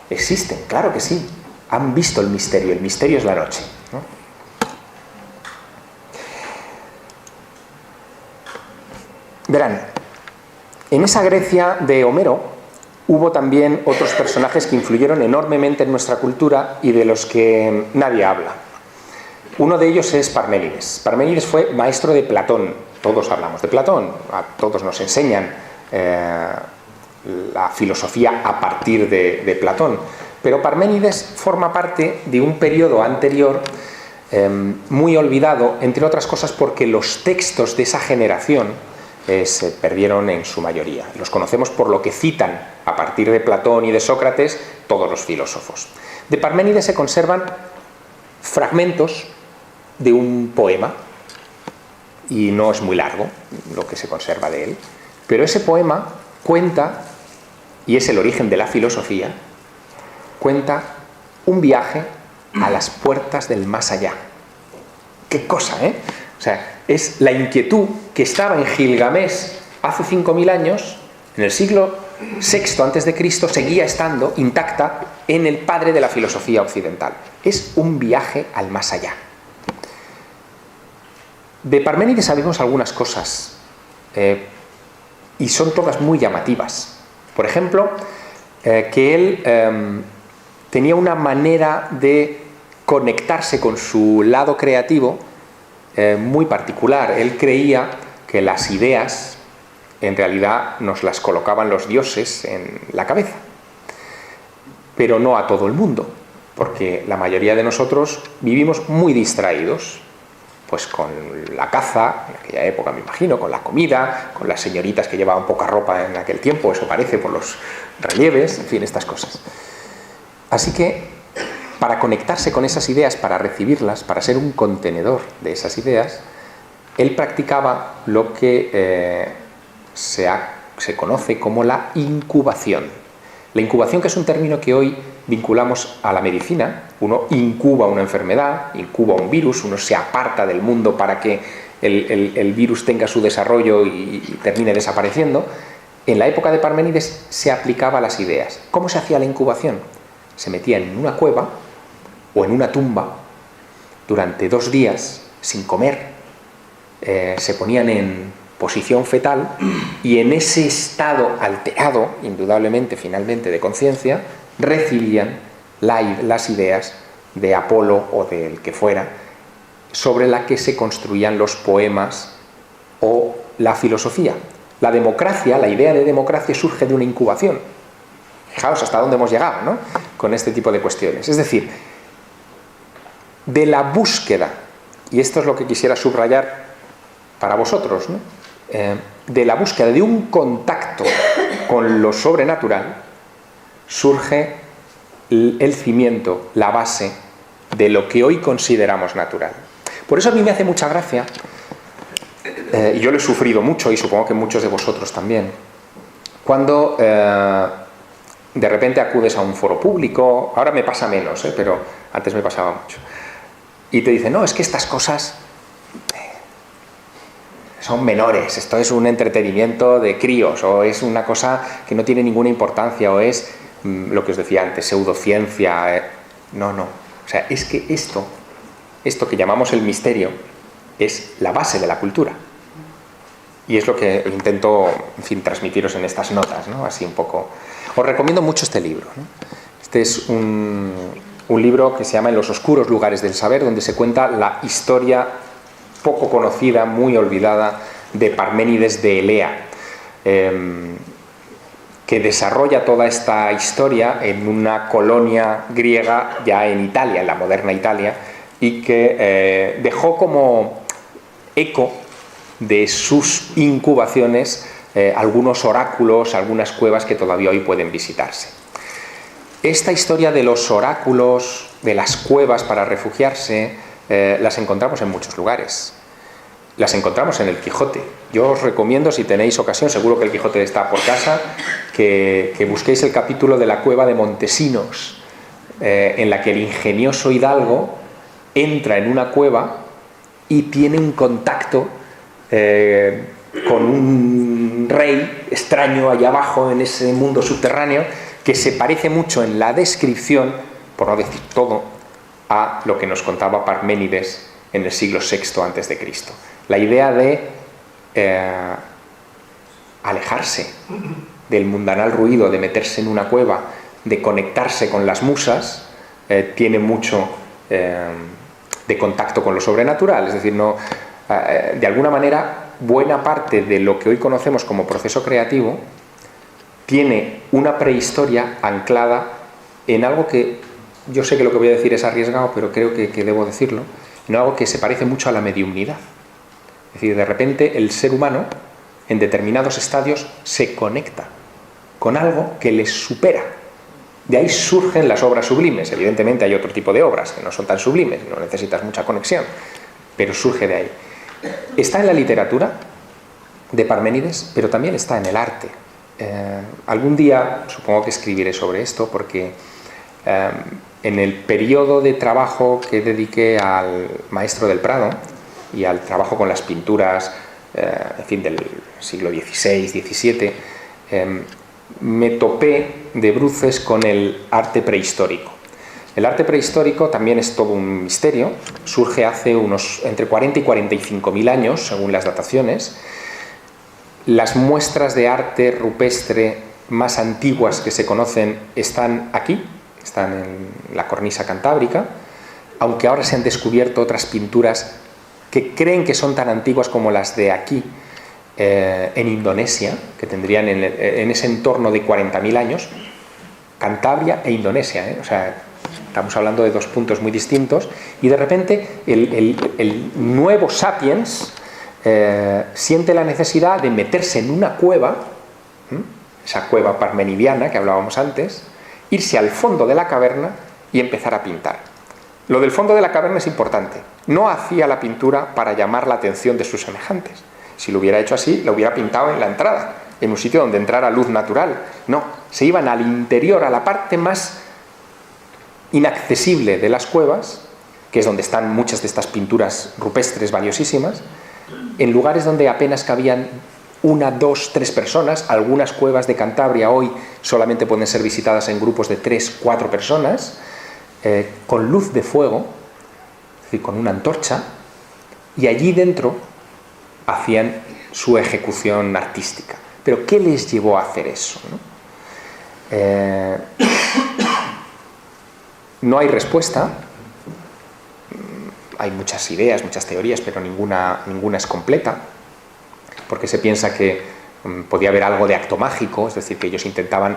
existen, claro que sí. Han visto el misterio es la noche, ¿no? Verán, en esa Grecia de Homero hubo también otros personajes que influyeron enormemente en nuestra cultura y de los que nadie habla. Uno de ellos es Parménides. Parménides fue maestro de Platón. Todos hablamos de Platón, a todos nos enseñan la filosofía a partir de Platón. Pero Parménides forma parte de un periodo anterior muy olvidado, entre otras cosas porque los textos de esa generación se perdieron en su mayoría. Los conocemos por lo que citan a partir de Platón y de Sócrates todos los filósofos. De Parménides se conservan fragmentos de un poema, y no es muy largo lo que se conserva de él, pero ese poema cuenta, y es el origen de la filosofía, cuenta un viaje a las puertas del más allá. ¡Qué cosa, eh! O sea, es la inquietud que estaba en Gilgamés hace 5.000 años, en el siglo VI a.C., seguía estando intacta en el padre de la filosofía occidental. Es un viaje al más allá. De Parménides sabemos algunas cosas, y son todas muy llamativas. Por ejemplo, que él tenía una manera de conectarse con su lado creativo muy particular. Él creía que las ideas en realidad nos las colocaban los dioses en la cabeza, pero no a todo el mundo, porque la mayoría de nosotros vivimos muy distraídos, pues con la caza, en aquella época me imagino, con la comida, con las señoritas que llevaban poca ropa en aquel tiempo, eso parece por los relieves, en fin, estas cosas. Así que, para conectarse con esas ideas, para recibirlas, para ser un contenedor de esas ideas, él practicaba lo que se conoce como la incubación. La incubación, que es un término que hoy vinculamos a la medicina. Uno incuba una enfermedad, incuba un virus, uno se aparta del mundo para que el virus tenga su desarrollo y termine desapareciendo. En la época de Parménides se aplicaba a las ideas. ¿Cómo se hacía la incubación? Se metían en una cueva o en una tumba durante 2 días sin comer, se ponían en posición fetal y en ese estado alterado, indudablemente, finalmente, de conciencia, recibían las ideas de Apolo o del que fuera, sobre la que se construían los poemas o la filosofía. La democracia, la idea de democracia surge de una incubación. Fijaos hasta dónde hemos llegado, ¿no? con este tipo de cuestiones. Es decir, de la búsqueda, y esto es lo que quisiera subrayar para vosotros, ¿no? De la búsqueda de un contacto con lo sobrenatural, surge el cimiento, la base de lo que hoy consideramos natural. Por eso a mí me hace mucha gracia, y yo lo he sufrido mucho, y supongo que muchos de vosotros también, cuando de repente acudes a un foro público, ahora me pasa menos, pero antes me pasaba mucho, y te dicen, no, es que estas cosas son menores, esto es un entretenimiento de críos, o es una cosa que no tiene ninguna importancia, o es lo que os decía antes, pseudociencia. No, o sea, es que esto que llamamos el misterio es la base de la cultura, y es lo que intento, en fin, transmitiros en estas notas, ¿no? Así un poco. Os recomiendo mucho este libro, ¿no? Este es un libro que se llama En los oscuros lugares del saber, donde se cuenta la historia poco conocida, muy olvidada, de Parménides de Elea, que desarrolla toda esta historia en una colonia griega ya en Italia, en la moderna Italia, y que dejó como eco de sus incubaciones algunos oráculos, algunas cuevas que todavía hoy pueden visitarse. Esta historia de los oráculos, de las cuevas para refugiarse, las encontramos en muchos lugares. Las encontramos en el Quijote. Yo os recomiendo, si tenéis ocasión, seguro que el Quijote está por casa, que busquéis el capítulo de la cueva de Montesinos, en la que el ingenioso hidalgo entra en una cueva y tiene un contacto con un rey extraño allá abajo en ese mundo subterráneo, que se parece mucho en la descripción, por no decir todo, a lo que nos contaba Parménides en el siglo VI a.C. La idea de alejarse del mundanal ruido, de meterse en una cueva, de conectarse con las musas, tiene mucho de contacto con lo sobrenatural. Es decir, no, de alguna manera, buena parte de lo que hoy conocemos como proceso creativo tiene una prehistoria anclada en algo que, yo sé que lo que voy a decir es arriesgado, pero creo que debo decirlo, en algo que se parece mucho a la mediumnidad. Es decir, de repente el ser humano, en determinados estadios, se conecta con algo que les supera. De ahí surgen las obras sublimes. Evidentemente hay otro tipo de obras que no son tan sublimes, no necesitas mucha conexión, pero surge de ahí. Está en la literatura de Parménides, pero también está en el arte. Algún día supongo que escribiré sobre esto, porque en el periodo de trabajo que dediqué al Maestro del Prado y al trabajo con las pinturas, en fin, del siglo XVI, XVII, me topé de bruces con el arte prehistórico. El arte prehistórico también es todo un misterio, surge hace unos entre 40 y 45.000 años, según las dataciones. Las muestras de arte rupestre más antiguas que se conocen están aquí, están en la cornisa cantábrica, aunque ahora se han descubierto otras pinturas que creen que son tan antiguas como las de aquí, en Indonesia, que tendrían en ese entorno de 40.000 años, Cantabria e Indonesia, O sea, estamos hablando de dos puntos muy distintos, y de repente el nuevo sapiens siente la necesidad de meterse en una cueva, esa cueva parmenidiana que hablábamos antes, irse al fondo de la caverna y empezar a pintar. Lo del fondo de la caverna es importante. No hacía la pintura para llamar la atención de sus semejantes. Si lo hubiera hecho así, lo hubiera pintado en la entrada, en un sitio donde entrara luz natural. No, se iban al interior, a la parte más inaccesible de las cuevas, que es donde están muchas de estas pinturas rupestres valiosísimas, en lugares donde apenas cabían 1, 2, 3 personas. Algunas cuevas de Cantabria hoy solamente pueden ser visitadas en grupos de 3, 4 personas, con luz de fuego, es decir, con una antorcha, y allí dentro hacían su ejecución artística. Pero ¿qué les llevó a hacer eso, no hay respuesta. Hay muchas ideas, muchas teorías, pero ninguna es completa, porque se piensa que podía haber algo de acto mágico, es decir, que ellos intentaban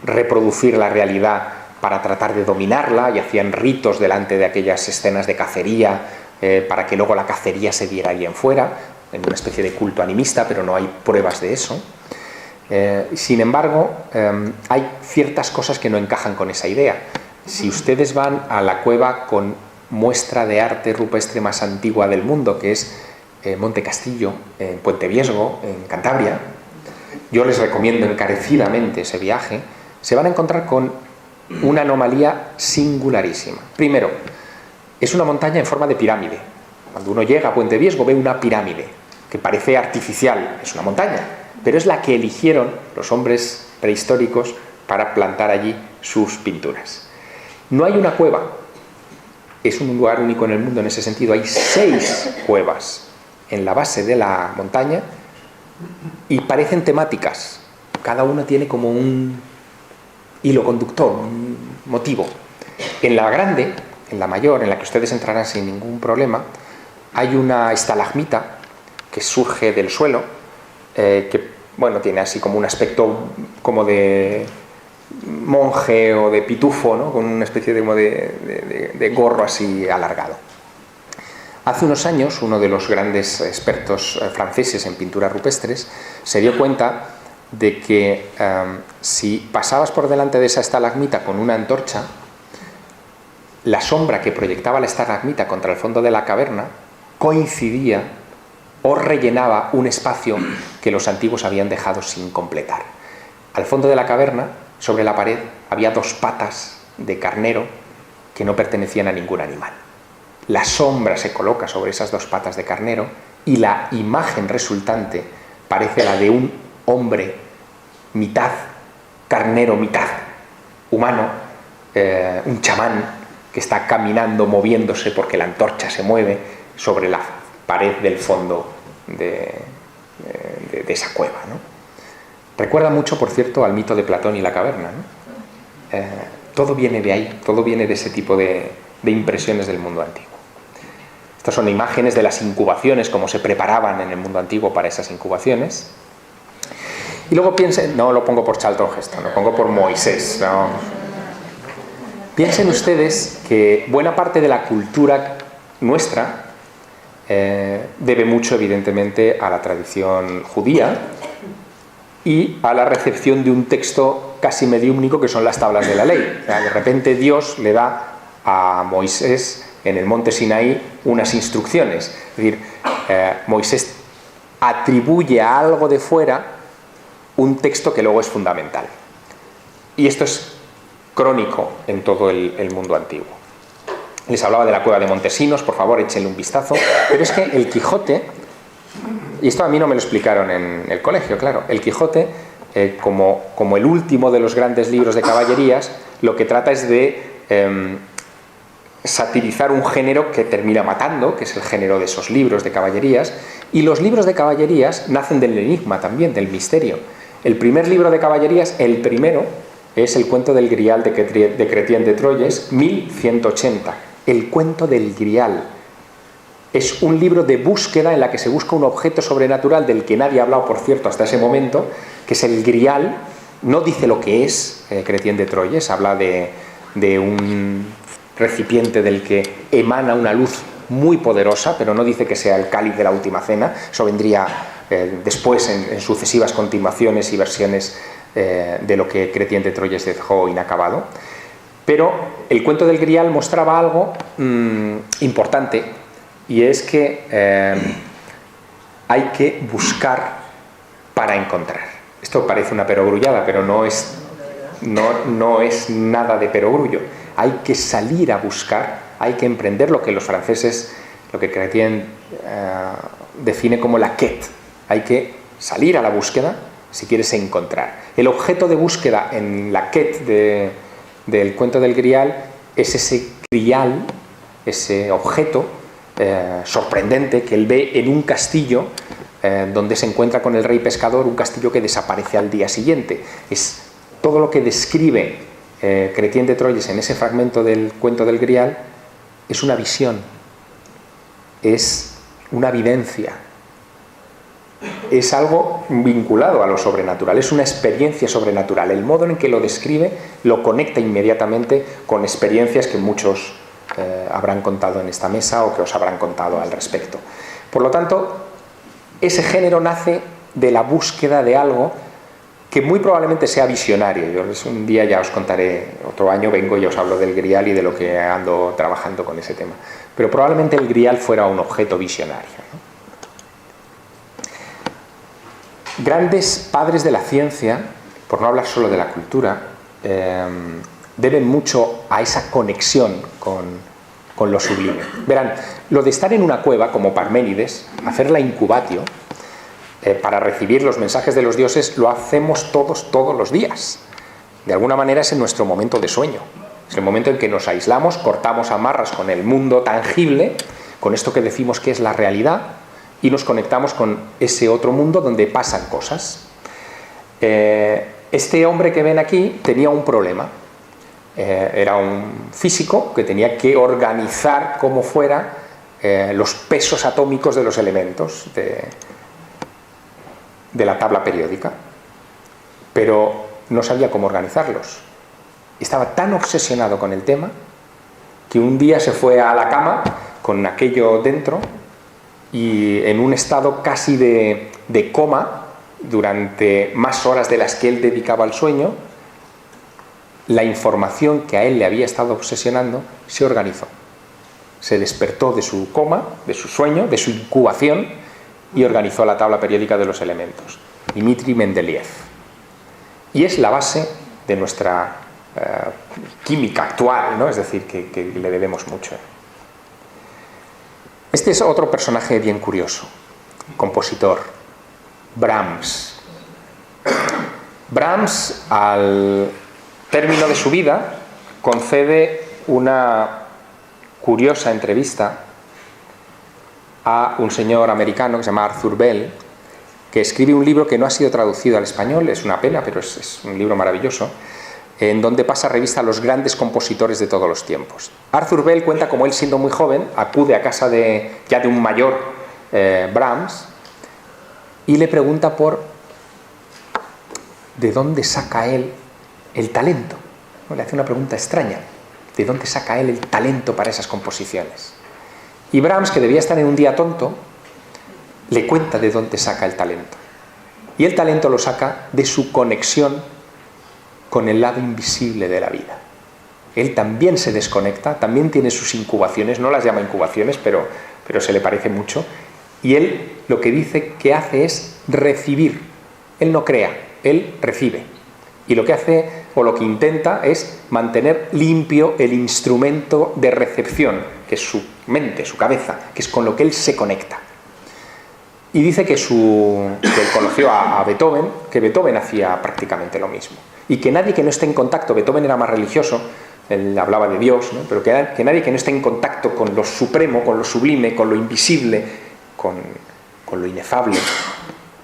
reproducir la realidad para tratar de dominarla, y hacían ritos delante de aquellas escenas de cacería para que luego la cacería se diera ahí en fuera, en una especie de culto animista, pero no hay pruebas de eso. Sin embargo, hay ciertas cosas que no encajan con esa idea. Si ustedes van a la cueva con muestra de arte rupestre más antigua del mundo, que es Monte Castillo, en Puente Viesgo, en Cantabria, yo les recomiendo encarecidamente ese viaje, se van a encontrar con una anomalía singularísima. Primero, es una montaña en forma de pirámide. Cuando uno llega a Puente Viesgo ve una pirámide que parece artificial, es una montaña, pero es la que eligieron los hombres prehistóricos para plantar allí sus pinturas. No hay una cueva, es un lugar único en el mundo en ese sentido. Hay 6 cuevas en la base de la montaña y parecen temáticas. Cada una tiene como un hilo conductor, un motivo. En la grande, en la mayor, en la que ustedes entrarán sin ningún problema, hay una estalagmita que surge del suelo, que bueno, tiene así como un aspecto como de monje o de pitufo, ¿no? Con una especie de gorro así alargado. Hace unos años, uno de los grandes expertos franceses en pinturas rupestres se dio cuenta de que si pasabas por delante de esa estalagmita con una antorcha, la sombra que proyectaba la estalagmita contra el fondo de la caverna coincidía o rellenaba un espacio que los antiguos habían dejado sin completar. Al fondo de la caverna, sobre la pared, había 2 patas de carnero que no pertenecían a ningún animal. La sombra se coloca sobre esas 2 patas de carnero y la imagen resultante parece la de un hombre mitad carnero, mitad humano, un chamán que está caminando, moviéndose porque la antorcha se mueve sobre la pared del fondo de esa cueva, ¿no? Recuerda mucho, por cierto, al mito de Platón y la caverna, ¿no? Todo viene de ahí, todo viene de ese tipo de impresiones del mundo antiguo. Estas son imágenes de las incubaciones, cómo se preparaban en el mundo antiguo para esas incubaciones. Y luego piensen, no lo pongo por Charlton Heston, lo pongo por Moisés, ¿no? Piensen ustedes que buena parte de la cultura nuestra debe mucho, evidentemente, a la tradición judía y a la recepción de un texto casi mediúmnico que son las tablas de la ley. O sea, de repente Dios le da a Moisés en el monte Sinaí unas instrucciones. Es decir, Moisés atribuye a algo de fuera un texto que luego es fundamental. Y esto es crónico en todo el mundo antiguo. Les hablaba de la cueva de Montesinos, por favor, échenle un vistazo. Pero es que el Quijote, y esto a mí no me lo explicaron en el colegio, claro, el Quijote, como el último de los grandes libros de caballerías, lo que trata es de satirizar un género que termina matando, que es el género de esos libros de caballerías, y los libros de caballerías nacen del enigma también, del misterio. El primer libro de caballerías, el primero, es el cuento del Grial de Chrétien de Troyes, 1180. El cuento del Grial es un libro de búsqueda en la que se busca un objeto sobrenatural del que nadie ha hablado, por cierto, hasta ese momento, que es el Grial. No dice lo que es Chrétien de Troyes, habla de un recipiente del que emana una luz muy poderosa, pero no dice que sea el cáliz de la última cena. Eso vendría después en sucesivas continuaciones y versiones de lo que Chrétien de Troyes dejó inacabado. Pero el cuento del Grial mostraba algo importante, y es que hay que buscar para encontrar. Esto parece una perogrullada, pero no es nada de perogrullo. Hay que salir a buscar, hay que emprender lo que los franceses, lo que Chrétien define como la quête. Hay que salir a la búsqueda si quieres encontrar. El objeto de búsqueda en la quête del cuento del Grial es ese grial, ese objeto sorprendente que él ve en un castillo donde se encuentra con el rey pescador, un castillo que desaparece al día siguiente. Es todo lo que describe Chrétien de Troyes en ese fragmento del cuento del Grial. Es una visión, es una vivencia. es algo vinculado a lo sobrenatural, es una experiencia sobrenatural. El modo en que lo describe lo conecta inmediatamente con experiencias que muchos habrán contado en esta mesa o que os habrán contado al respecto. Por lo tanto, ese género nace de la búsqueda de algo que muy probablemente sea visionario. Yo un día ya os contaré, otro año vengo y os hablo del Grial y de lo que ando trabajando con ese tema. Pero probablemente el Grial fuera un objeto visionario, ¿no? Grandes padres de la ciencia, por no hablar solo de la cultura, deben mucho a esa conexión con lo sublime. Verán, lo de estar en una cueva, como Parménides, hacer la incubatio, para recibir los mensajes de los dioses, lo hacemos todos los días. De alguna manera es en nuestro momento de sueño. Es el momento en que nos aislamos, cortamos amarras con el mundo tangible, con esto que decimos que es la realidad, y nos conectamos con ese otro mundo donde pasan cosas. Este hombre que ven aquí tenía un problema. Era un físico que tenía que organizar como fuera los pesos atómicos de los elementos de la tabla periódica, pero no sabía cómo organizarlos. Estaba tan obsesionado con el tema que un día se fue a la cama con aquello dentro y en un estado casi de coma durante más horas de las que él dedicaba al sueño, la información que a él le había estado obsesionando se organizó. Se despertó de su coma, de su sueño, de su incubación, y organizó la tabla periódica de los elementos. Dmitri Mendeleev. Y es la base de nuestra química actual, ¿no? Es decir, que le debemos mucho. Este es otro personaje bien curioso. Compositor. Brahms. Brahms, al término de su vida, concede una curiosa entrevista a un señor americano que se llama Arthur Bell, que escribe un libro que no ha sido traducido al español, es una pena, pero es un libro maravilloso, en donde pasa revista a los grandes compositores de todos los tiempos. Arthur Bell cuenta cómo él, siendo muy joven, acude a casa ya de un mayor Brahms y le pregunta por de dónde saca él el talento. Le hace una pregunta extraña, ¿de dónde saca él el talento para esas composiciones? Y Brahms, que debía estar en un día tonto, le cuenta de dónde saca el talento. Y el talento lo saca de su conexión con el lado invisible de la vida. Él también se desconecta, también tiene sus incubaciones, no las llama incubaciones, pero se le parece mucho. Y él lo que dice que hace es recibir. Él no crea, él recibe. Y lo que hace, o lo que intenta, es mantener limpio el instrumento de recepción, que es su mente, su cabeza, que es con lo que él se conecta. Y dice que él conoció a Beethoven, que Beethoven hacía prácticamente lo mismo. Y que nadie que no esté en contacto, Beethoven era más religioso, él hablaba de Dios, ¿no? Pero que nadie que no esté en contacto con lo supremo, con lo sublime, con lo invisible, con lo inefable,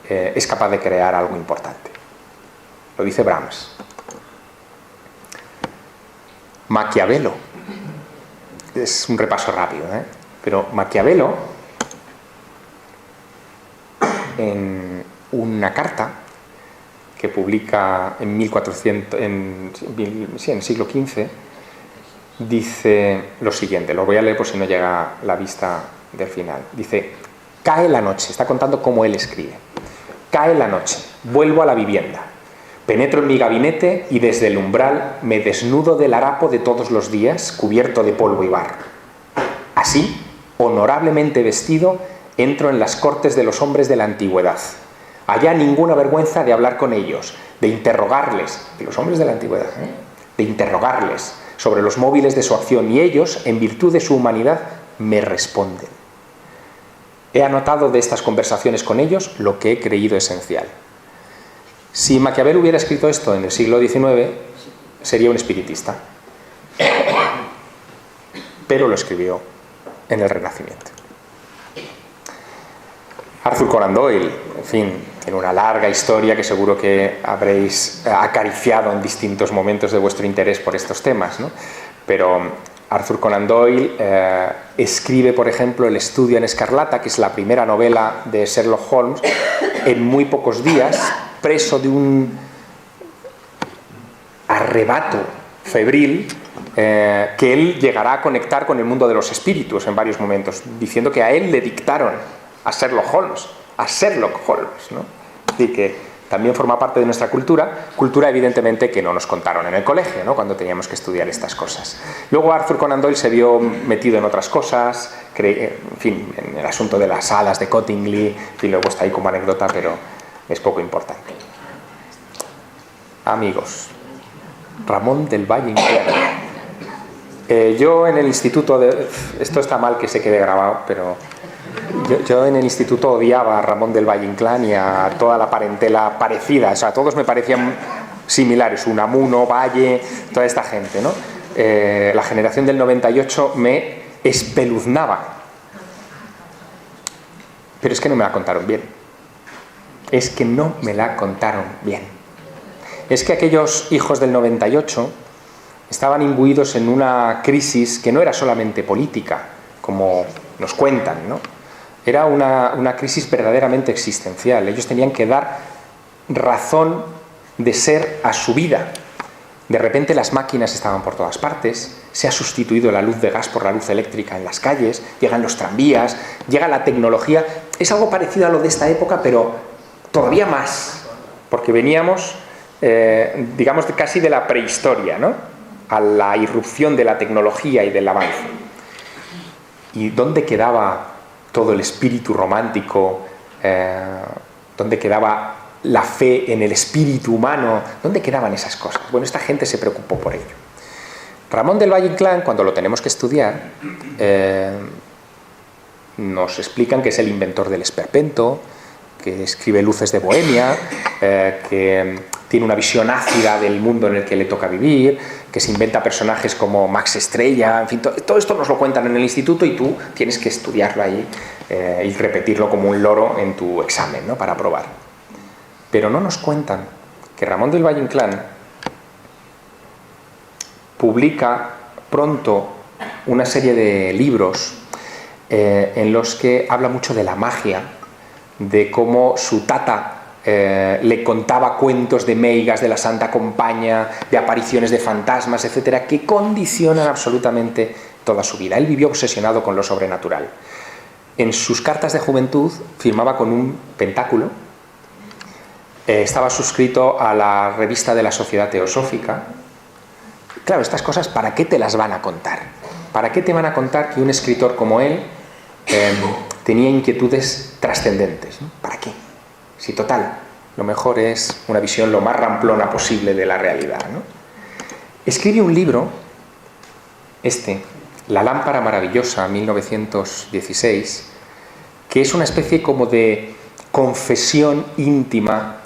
es capaz de crear algo importante. Lo dice Brahms. Maquiavelo. Es un repaso rápido, pero Maquiavelo, en una carta que publica en 1400, en el siglo XV, dice lo siguiente, lo voy a leer por si no llega la vista del final. Dice: cae la noche, está contando cómo él escribe. Cae la noche, vuelvo a la vivienda. Penetro en mi gabinete y desde el umbral me desnudo del harapo de todos los días, cubierto de polvo y barro. Así, honorablemente vestido, entro en las cortes de los hombres de la antigüedad. Allá ninguna vergüenza de hablar con ellos, de interrogarles, de los hombres de la antigüedad, de interrogarles sobre los móviles de su acción, y ellos, en virtud de su humanidad, me responden. He anotado de estas conversaciones con ellos lo que he creído esencial. Si Maquiavelo hubiera escrito esto en el siglo XIX, sería un espiritista. Pero lo escribió en el Renacimiento. Arthur Conan Doyle, en fin, tiene una larga historia que seguro que habréis acariciado en distintos momentos de vuestro interés por estos temas, ¿no? Pero Arthur Conan Doyle escribe, por ejemplo, El estudio en escarlata, que es la primera novela de Sherlock Holmes, en muy pocos días, preso de un arrebato febril, que él llegará a conectar con el mundo de los espíritus en varios momentos, diciendo que a él le dictaron a Sherlock Holmes, ¿no? Así que también forma parte de nuestra cultura evidentemente que no nos contaron en el colegio, ¿no? Cuando teníamos que estudiar estas cosas. Luego Arthur Conan Doyle se vio metido en otras cosas, en fin, en el asunto de las hadas de Cottingley, en fin, luego está ahí como anécdota, pero es poco importante. Amigos, Ramón del Valle Inclán. Yo en el instituto, esto está mal que se quede grabado, pero yo en el instituto odiaba a Ramón del Valle Inclán y a toda la parentela parecida, o sea, todos me parecían similares, Unamuno, Valle, toda esta gente, ¿no? La generación del 98 me espeluznaba, pero es que no me la contaron bien, es que aquellos hijos del 98 estaban imbuidos en una crisis que no era solamente política, como nos cuentan, ¿no? Era una crisis verdaderamente existencial. Ellos tenían que dar razón de ser a su vida. De repente las máquinas estaban por todas partes, se ha sustituido la luz de gas por la luz eléctrica en las calles, llegan los tranvías, llega la tecnología. Es algo parecido a lo de esta época, pero todavía más, porque veníamos, digamos, casi de la prehistoria, ¿no?, a la irrupción de la tecnología y del avance. ¿Y dónde quedaba todo el espíritu romántico? ¿Dónde quedaba la fe en el espíritu humano? ¿Dónde quedaban esas cosas? Bueno, esta gente se preocupó por ello. Ramón del Valle Inclán, cuando lo tenemos que estudiar, nos explican que es el inventor del esperpento, que escribe Luces de Bohemia, que tiene una visión ácida del mundo en el que le toca vivir, que se inventa personajes como Max Estrella, en fin, todo esto nos lo cuentan en el instituto y tú tienes que estudiarlo ahí y repetirlo como un loro en tu examen, ¿no?, para aprobar. Pero no nos cuentan que Ramón del Valle Inclán publica pronto una serie de libros en los que habla mucho de la magia, de cómo su tata le contaba cuentos de meigas de la Santa Compaña, de apariciones de fantasmas, etcétera, que condicionan absolutamente toda su vida. Él vivió obsesionado con lo sobrenatural. En sus cartas de juventud firmaba con un pentáculo, estaba suscrito a la revista de la Sociedad Teosófica. Claro, estas cosas, ¿para qué te las van a contar? ¿Para qué te van a contar que un escritor como él tenía inquietudes trascendentes, ¿no? ¿Para qué? Si total, lo mejor es una visión lo más ramplona posible de la realidad, ¿no? Escribe un libro, La lámpara maravillosa, 1916, que es una especie como de confesión íntima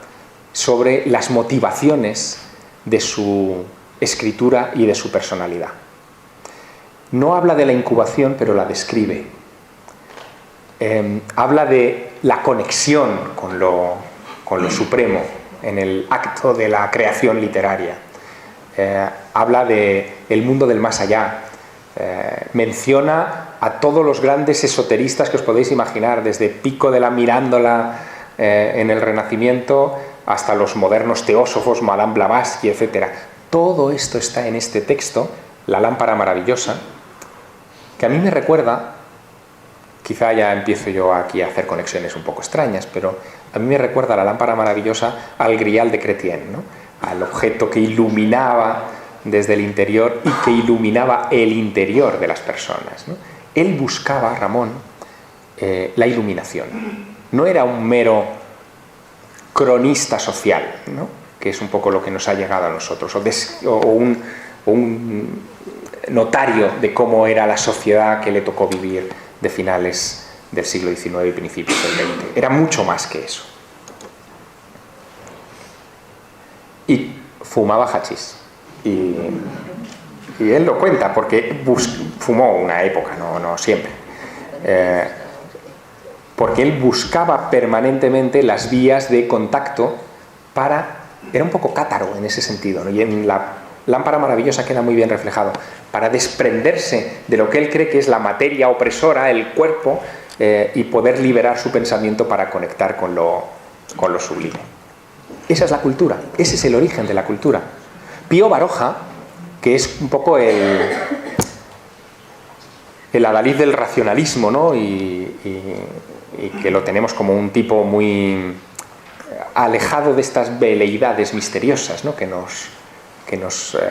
sobre las motivaciones de su escritura y de su personalidad. No habla de la incubación, pero la describe. Habla de la conexión con lo supremo en el acto de la creación literaria. Habla del mundo del más allá. Menciona a todos los grandes esoteristas que os podéis imaginar, desde Pico de la Mirandola en el Renacimiento hasta los modernos teósofos, Madame Blavatsky, etc. Todo esto está en este texto, La lámpara maravillosa, que a mí me recuerda, quizá ya empiezo yo aquí a hacer conexiones un poco extrañas, pero a mí me recuerda la lámpara maravillosa al grial de Chrétien, ¿no?, al objeto que iluminaba desde el interior y que iluminaba el interior de las personas, ¿no? Él buscaba, Ramón, la iluminación. No era un mero cronista social, ¿no?, que es un poco lo que nos ha llegado a nosotros, o un notario de cómo era la sociedad que le tocó vivir de finales del siglo XIX y principios del XX. Era mucho más que eso. Y fumaba hachís. Y él lo cuenta porque fumó una época, no siempre. Porque él buscaba permanentemente las vías de contacto era un poco cátaro en ese sentido, ¿no? Y en la lámpara maravillosa queda muy bien reflejado, para desprenderse de lo que él cree que es la materia opresora, el cuerpo, y poder liberar su pensamiento para conectar con lo con lo sublime. Esa es la cultura, ese es el origen de la cultura. Pío Baroja, que es un poco el adalid del racionalismo, ¿no? y que lo tenemos como un tipo muy alejado de estas veleidades misteriosas, ¿no? que nos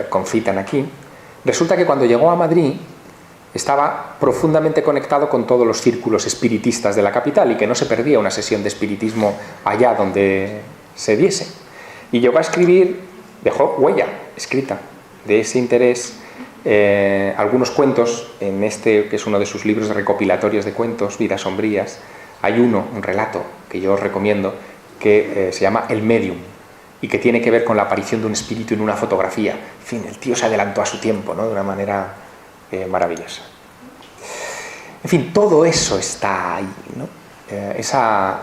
concitan aquí. Resulta que cuando llegó a Madrid estaba profundamente conectado con todos los círculos espiritistas de la capital y que no se perdía una sesión de espiritismo allá donde se diese. Y llegó a escribir, dejó huella escrita de ese interés, algunos cuentos, en este que es uno de sus libros recopilatorios de cuentos, Vidas sombrías, hay un relato que yo os recomiendo, que se llama El Medium, y que tiene que ver con la aparición de un espíritu en una fotografía. En fin, el tío se adelantó a su tiempo, ¿no? De una manera maravillosa. En fin, todo eso está ahí, ¿no? Esa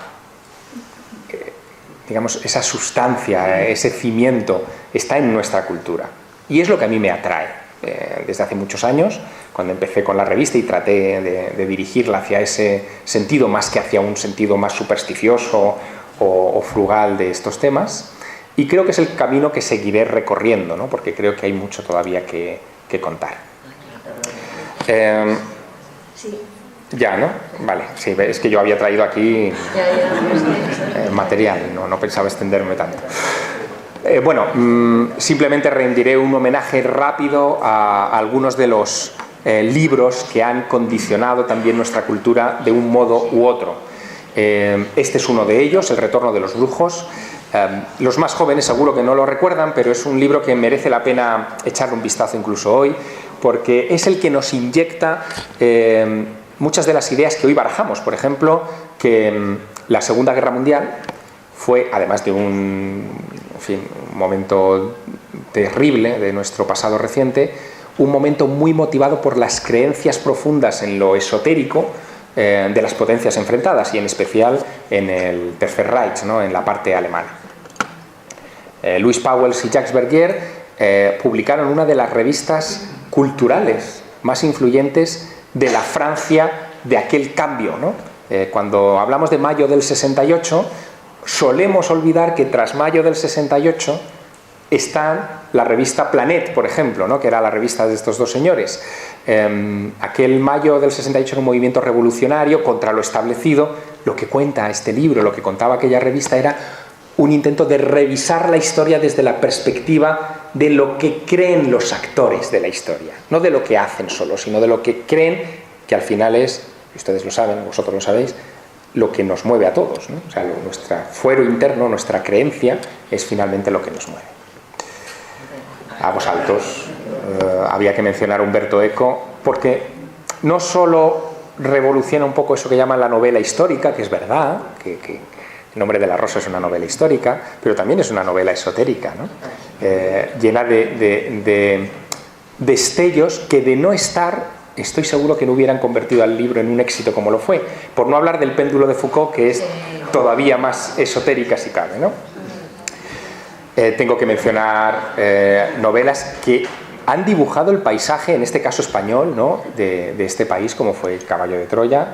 sustancia, ese cimiento está en nuestra cultura. Y es lo que a mí me atrae. Desde hace muchos años, cuando empecé con la revista y traté de dirigirla hacia ese sentido, más que hacia un sentido más supersticioso o frugal de estos temas. Y creo que es el camino que seguiré recorriendo, ¿no? Porque creo que hay mucho todavía que contar. Sí. Ya, ¿no? Vale, sí, es que yo había traído aquí material, no pensaba extenderme tanto. Simplemente rendiré un homenaje rápido a algunos de los libros que han condicionado también nuestra cultura de un modo u otro. Este es uno de ellos, El retorno de los brujos. Los más jóvenes seguro que no lo recuerdan, pero es un libro que merece la pena echarle un vistazo incluso hoy, porque es el que nos inyecta muchas de las ideas que hoy barajamos. Por ejemplo, que la Segunda Guerra Mundial fue, además de un momento terrible de nuestro pasado reciente, un momento muy motivado por las creencias profundas en lo esotérico de las potencias enfrentadas, y en especial en el Tercer Reich, ¿no? En la parte alemana. Louis Pauwels y Jacques Vergier publicaron una de las revistas culturales más influyentes de la Francia de aquel cambio, ¿no? Cuando hablamos de mayo del 68, solemos olvidar que tras mayo del 68 está la revista Planet, por ejemplo, ¿no? Que era la revista de estos dos señores. Aquel mayo del 68 era un movimiento revolucionario contra lo establecido. Lo que cuenta este libro, lo que contaba aquella revista, era un intento de revisar la historia desde la perspectiva de lo que creen los actores de la historia, no de lo que hacen solo, sino de lo que creen, que al final es, ustedes lo saben, vosotros lo sabéis, lo que nos mueve a todos, ¿no? O sea, nuestro fuero interno, nuestra creencia, es finalmente lo que nos mueve. A voz altos, había que mencionar a Umberto Eco, porque no solo revoluciona un poco eso que llaman la novela histórica, que es verdad, que El nombre de la rosa es una novela histórica, pero también es una novela esotérica, ¿no? Llena de destellos que, de no estar, estoy seguro que no hubieran convertido al libro en un éxito como lo fue. Por no hablar del péndulo de Foucault, que es todavía más esotérica si cabe, ¿no? Tengo que mencionar novelas que han dibujado el paisaje, en este caso español, ¿no? de este país, como fue El caballo de Troya,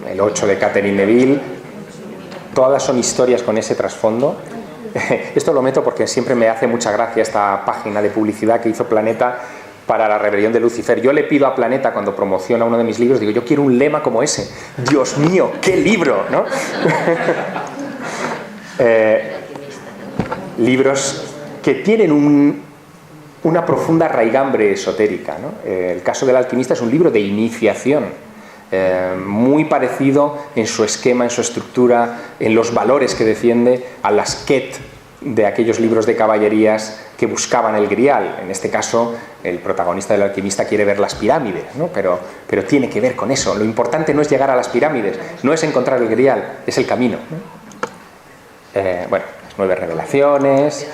El 8 de Catherine Neville. Todas son historias con ese trasfondo. Esto lo meto porque siempre me hace mucha gracia esta página de publicidad que hizo Planeta para La rebelión de Lucifer. Yo le pido a Planeta, cuando promociona uno de mis libros, digo, yo quiero un lema como ese. Dios mío, qué libro, ¿no? Libros que tienen una profunda raigambre esotérica, ¿no? El caso del alquimista es un libro de iniciación, muy parecido en su esquema, en su estructura, en los valores que defiende a las Ket de aquellos libros de caballerías que buscaban el grial. En este caso, el protagonista del alquimista quiere ver las pirámides, ¿no? Pero tiene que ver con eso. Lo importante no es llegar a las pirámides, no es encontrar el grial, es el camino, ¿no? Bueno, las 9 revelaciones,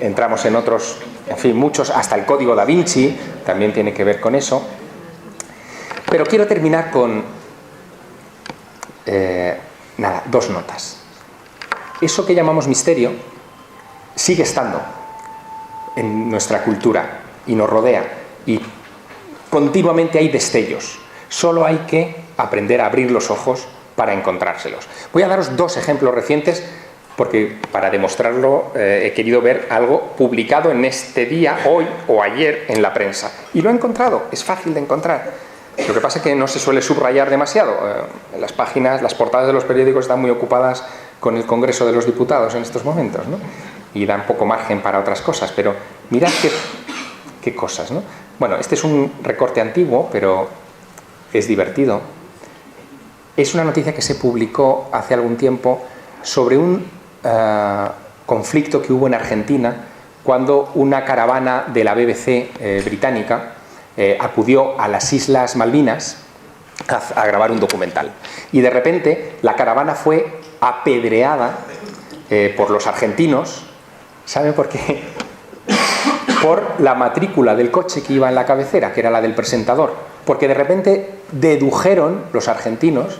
entramos en otros, en fin, muchos, hasta el Código Da Vinci también tiene que ver con eso. Pero quiero terminar con 2 notas. Eso que llamamos misterio sigue estando en nuestra cultura y nos rodea, y continuamente hay destellos. Solo hay que aprender a abrir los ojos para encontrárselos. Voy a daros dos ejemplos recientes porque para demostrarlo he querido ver algo publicado en este día, hoy o ayer, en la prensa. Y lo he encontrado, es fácil de encontrar. Lo que pasa es que no se suele subrayar demasiado. Las páginas, las portadas de los periódicos están muy ocupadas con el Congreso de los Diputados en estos momentos, ¿no? Y dan poco margen para otras cosas, pero mirad qué cosas, ¿no? Bueno, este es un recorte antiguo, pero es divertido. Es una noticia que se publicó hace algún tiempo sobre un conflicto que hubo en Argentina cuando una caravana de la BBC británica acudió a las Islas Malvinas a grabar un documental. Y de repente la caravana fue apedreada por los argentinos. ¿Saben por qué? Por la matrícula del coche que iba en la cabecera, que era la del presentador. Porque de repente dedujeron los argentinos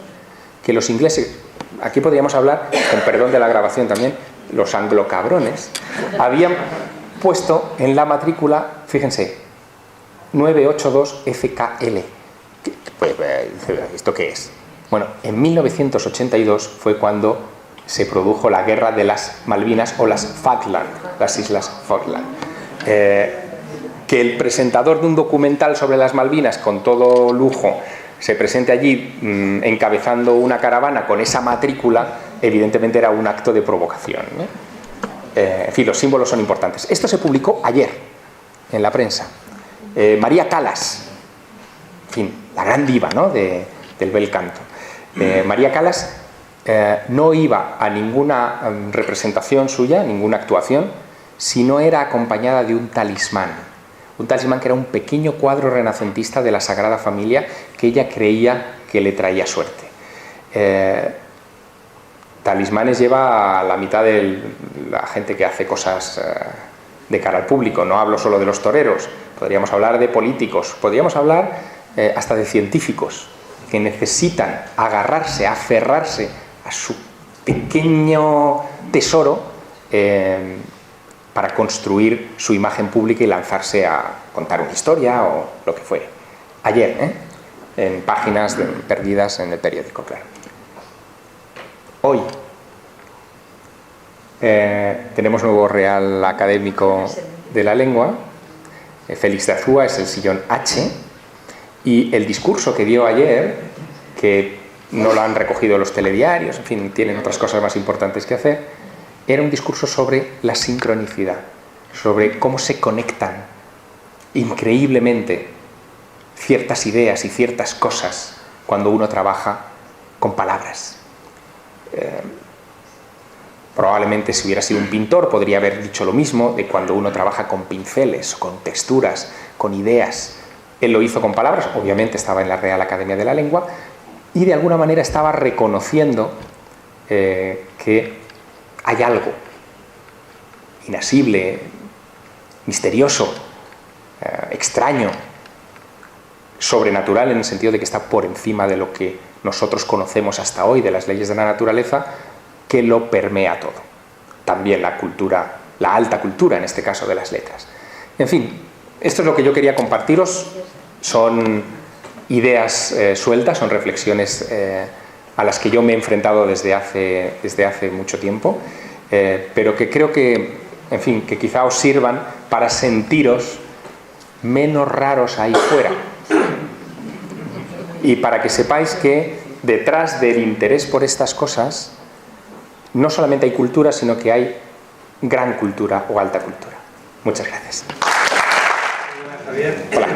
que los ingleses, aquí podríamos hablar, con perdón de la grabación también, los anglocabrones, habían puesto en la matrícula, fíjense, 982 FKL. Pues, ¿esto qué es? Bueno, en 1982 fue cuando se produjo la guerra de las Malvinas o las Falkland, las Islas Falkland. Que el presentador de un documental sobre las Malvinas, con todo lujo, se presente allí encabezando una caravana con esa matrícula, evidentemente era un acto de provocación, ¿no? En fin, los símbolos son importantes. Esto se publicó ayer en la prensa. María Callas, en fin, la gran diva, ¿no? del bel canto. María Callas no iba a ninguna representación suya, ninguna actuación, si no era acompañada de un talismán. Un talismán que era un pequeño cuadro renacentista de la Sagrada Familia que ella creía que le traía suerte. Talismanes lleva a la mitad de la gente que hace cosas de cara al público. No hablo solo de los toreros, podríamos hablar de políticos, podríamos hablar hasta de científicos que necesitan agarrarse, aferrarse a su pequeño tesoro para construir su imagen pública y lanzarse a contar una historia o lo que fuere. Ayer, en páginas perdidas en el periódico, claro. Hoy tenemos nuevo Real Académico de la Lengua. Félix de Azúa es el sillón H, y el discurso que dio ayer, que no lo han recogido los telediarios, en fin, tienen otras cosas más importantes que hacer, era un discurso sobre la sincronicidad, sobre cómo se conectan increíblemente ciertas ideas y ciertas cosas cuando uno trabaja con palabras. Probablemente si hubiera sido un pintor podría haber dicho lo mismo de cuando uno trabaja con pinceles, con texturas, con ideas. Él lo hizo con palabras, obviamente estaba en la Real Academia de la Lengua y de alguna manera estaba reconociendo que hay algo inasible, misterioso, extraño, sobrenatural en el sentido de que está por encima de lo que nosotros conocemos hasta hoy, de las leyes de la naturaleza, que lo permea todo. También la cultura, la alta cultura, en este caso de las letras. En fin, esto es lo que yo quería compartiros. Son ideas sueltas, son reflexiones a las que yo me he enfrentado desde hace mucho tiempo, pero que creo que, en fin, que quizá os sirvan para sentiros menos raros ahí fuera. Y para que sepáis que detrás del interés por estas cosas no solamente hay cultura, sino que hay gran cultura o alta cultura. Muchas gracias. Hola, Javier. Hola.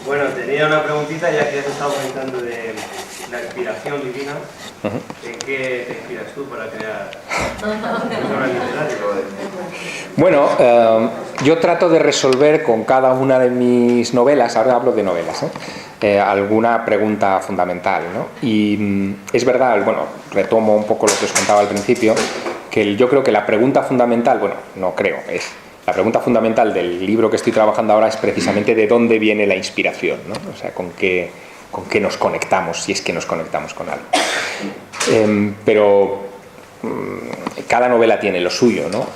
Bueno, tenía una preguntita, ya que has estado comentando de la inspiración divina. ¿En qué te inspiras tú para crear una obra literaria? Bueno, yo trato de resolver con cada una de mis novelas, ahora hablo de novelas, alguna pregunta fundamental, ¿no? Y es verdad, bueno, retomo un poco lo que os contaba al principio, que yo creo que la pregunta fundamental, bueno, no creo, es la pregunta fundamental del libro que estoy trabajando ahora es precisamente de dónde viene la inspiración, ¿no? O sea, con qué nos conectamos, si es que nos conectamos con algo. Pero cada novela tiene lo suyo, ¿no?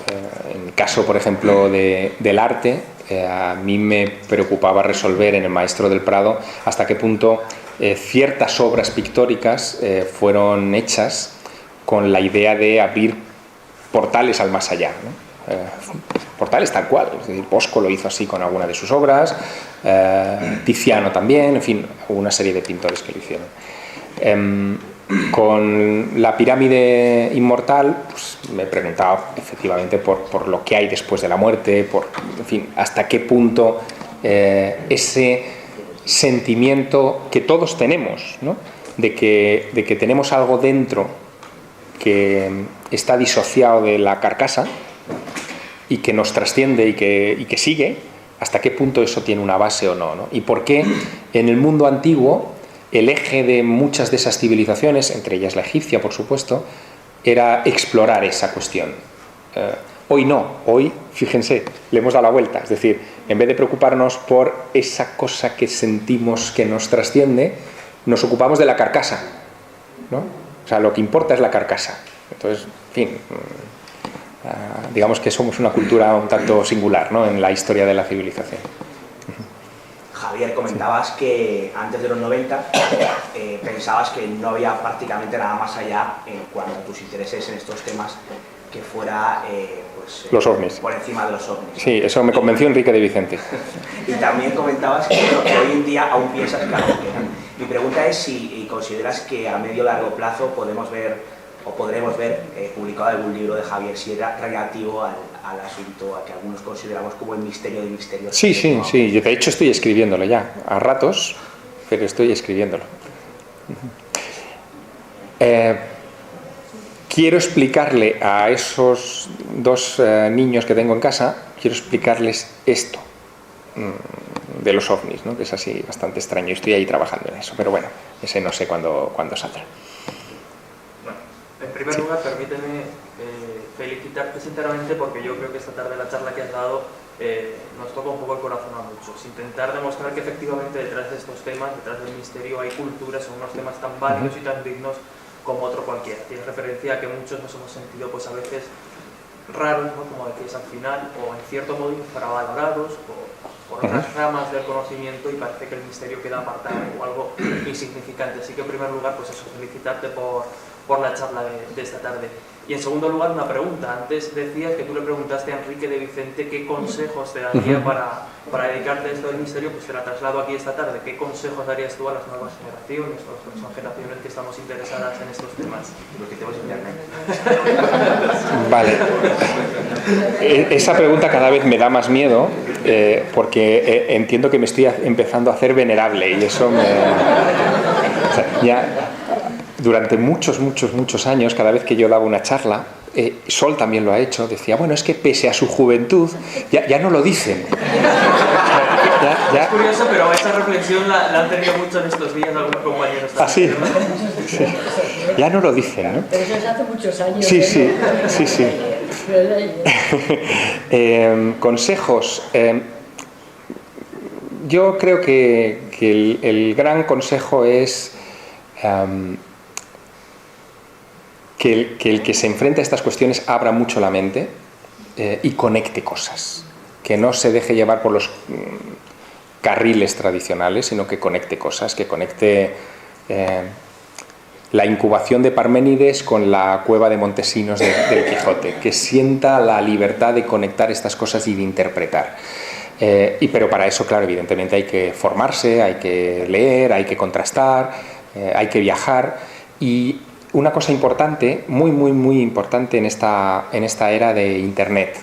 En el caso, por ejemplo, del arte, A mí me preocupaba resolver en El Maestro del Prado hasta qué punto ciertas obras pictóricas fueron hechas con la idea de abrir portales al más allá, ¿no? Portales tal cual, es decir, Bosco lo hizo así con alguna de sus obras, Tiziano también, en fin, hubo una serie de pintores que lo hicieron. Con la pirámide inmortal, pues, me preguntaba efectivamente por lo que hay después de la muerte, en fin, hasta qué punto ese sentimiento que todos tenemos, ¿no? de que tenemos algo dentro que está disociado de la carcasa y que nos trasciende y que sigue, hasta qué punto eso tiene una base o no, ¿no? Y por qué en el mundo antiguo el eje de muchas de esas civilizaciones, entre ellas la egipcia, por supuesto, era explorar esa cuestión. Hoy no, hoy, fíjense, le hemos dado la vuelta. Es decir, en vez de preocuparnos por esa cosa que sentimos que nos trasciende, nos ocupamos de la carcasa, ¿no? O sea, lo que importa es la carcasa. Entonces, en fin, digamos que somos una cultura un tanto singular, ¿no?, en la historia de la civilización. Javier, comentabas que antes de los 90 pensabas que no había prácticamente nada más allá en cuanto a tus intereses en estos temas que fuera los ovnis. Por encima de los ovnis. Sí, eso me convenció Enrique de Vicente. Y también comentabas que hoy en día aún piensas que algo queda. Mi pregunta es si consideras que a medio o largo plazo podremos ver publicado algún libro de Javier Sierra relativo al asunto a que algunos consideramos como el misterio de misterios. Sí, yo de hecho estoy escribiéndolo ya, a ratos, pero estoy escribiéndolo. Quiero explicarle a esos dos niños que tengo en casa, quiero explicarles esto de los ovnis, ¿no?, que es así bastante extraño, estoy ahí trabajando en eso, pero bueno, ese no sé cuándo saldrá. En primer lugar, permíteme felicitarte sinceramente porque yo creo que esta tarde la charla que has dado nos toca un poco el corazón a muchos. Intentar demostrar que efectivamente detrás de estos temas, detrás del misterio, hay culturas, son unos temas tan válidos y tan dignos como otro cualquiera. Tienes referencia a que muchos nos hemos sentido pues a veces raros, ¿no?, como decías al final, o en cierto modo infravalorados por otras ramas del conocimiento, y parece que el misterio queda apartado o algo insignificante. Así que en primer lugar, pues eso, felicitarte por la charla de esta tarde. Y en segundo lugar, una pregunta. Antes decías que tú le preguntaste a Enrique de Vicente qué consejos te daría para dedicarte a esto del misterio, pues te la traslado aquí esta tarde. ¿Qué consejos darías tú a las nuevas generaciones, o a las próximas generaciones que estamos interesadas en estos temas? Los que tenemos internet. Vale. Esa pregunta cada vez me da más miedo, porque entiendo que me estoy empezando a hacer venerable, y eso me... O sea, ya... Durante muchos años, cada vez que yo daba una charla, Sol también lo ha hecho, decía, bueno, es que pese a su juventud, ya no lo dicen. Es curioso, pero esa reflexión la han tenido mucho en estos días algunos compañeros. ¿Ah, sí? Sí. Ya no lo dicen, ¿no? Pero eso es hace muchos años. Sí. Consejos. Yo creo que el gran consejo es... que el que se enfrenta a estas cuestiones abra mucho la mente y conecte cosas, que no se deje llevar por los carriles tradicionales, sino que conecte cosas, que conecte la incubación de Parménides con la cueva de Montesinos del Quijote, que sienta la libertad de conectar estas cosas y de interpretar. Pero para eso, claro, evidentemente hay que formarse, hay que leer, hay que contrastar, hay que viajar. Y una cosa importante, muy importante en esta era de Internet,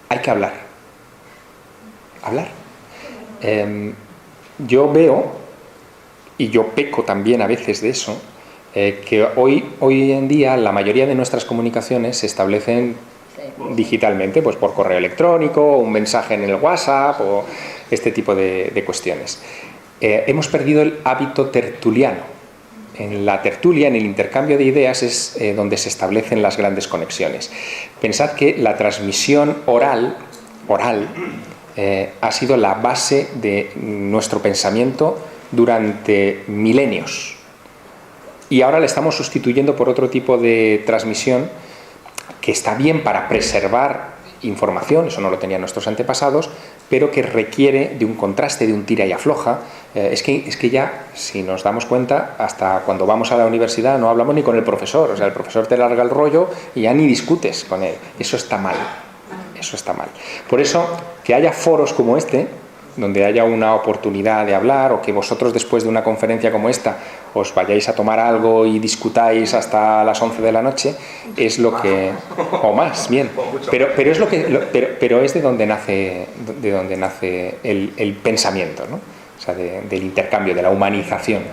hay que hablar. Yo veo, y yo peco también a veces de eso, que hoy en día la mayoría de nuestras comunicaciones se establecen digitalmente, pues por correo electrónico, un mensaje en el WhatsApp o este tipo de cuestiones. Hemos perdido el hábito tertuliano. En la tertulia, en el intercambio de ideas, es donde se establecen las grandes conexiones. Pensad que la transmisión oral ha sido la base de nuestro pensamiento durante milenios. Y ahora la estamos sustituyendo por otro tipo de transmisión que está bien para preservar información, eso no lo tenían nuestros antepasados, pero que requiere de un contraste, de un tira y afloja. Es que ya, si nos damos cuenta, hasta cuando vamos a la universidad no hablamos ni con el profesor, o sea, el profesor te larga el rollo y ya ni discutes con él. Eso está mal, eso está mal. Por eso, que haya foros como este, donde haya una oportunidad de hablar, o que vosotros después de una conferencia como esta os vayáis a tomar algo y discutáis hasta las 11 de la noche, es lo que... o más, bien. Pero es lo que pero es de donde nace el pensamiento, ¿no? O sea, del intercambio, de la humanización.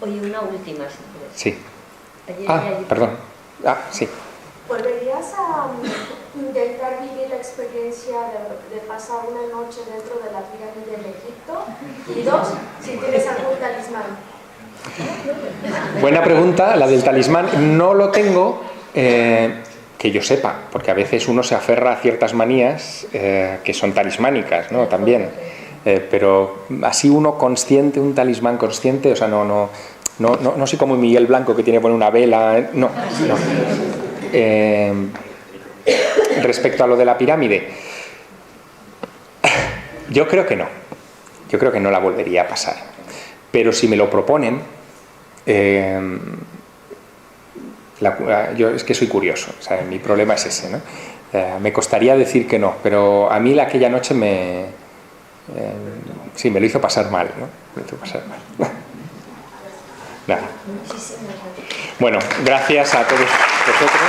Oye, una última, si quieres. Sí. Perdón. Sí. ¿Volverías a intentar vivir la experiencia de pasar una noche dentro de la pirámide de Egipto? Y 2, si tienes algún talismán. Buena pregunta, la del talismán. No lo tengo, que yo sepa, porque a veces uno se aferra a ciertas manías que son talismánicas, ¿no? También. Pero así uno consciente, un talismán consciente, o sea, no soy como Miguel Blanco que tiene que poner una vela, no. Respecto a lo de la pirámide, yo creo que no la volvería a pasar, pero si me lo proponen, yo es que soy curioso, o sea, mi problema es ese, ¿no? Me costaría decir que no, pero a mí aquella noche me lo hizo pasar mal, ¿no? Me hizo pasar mal. Nada. Bueno, gracias a todos vosotros.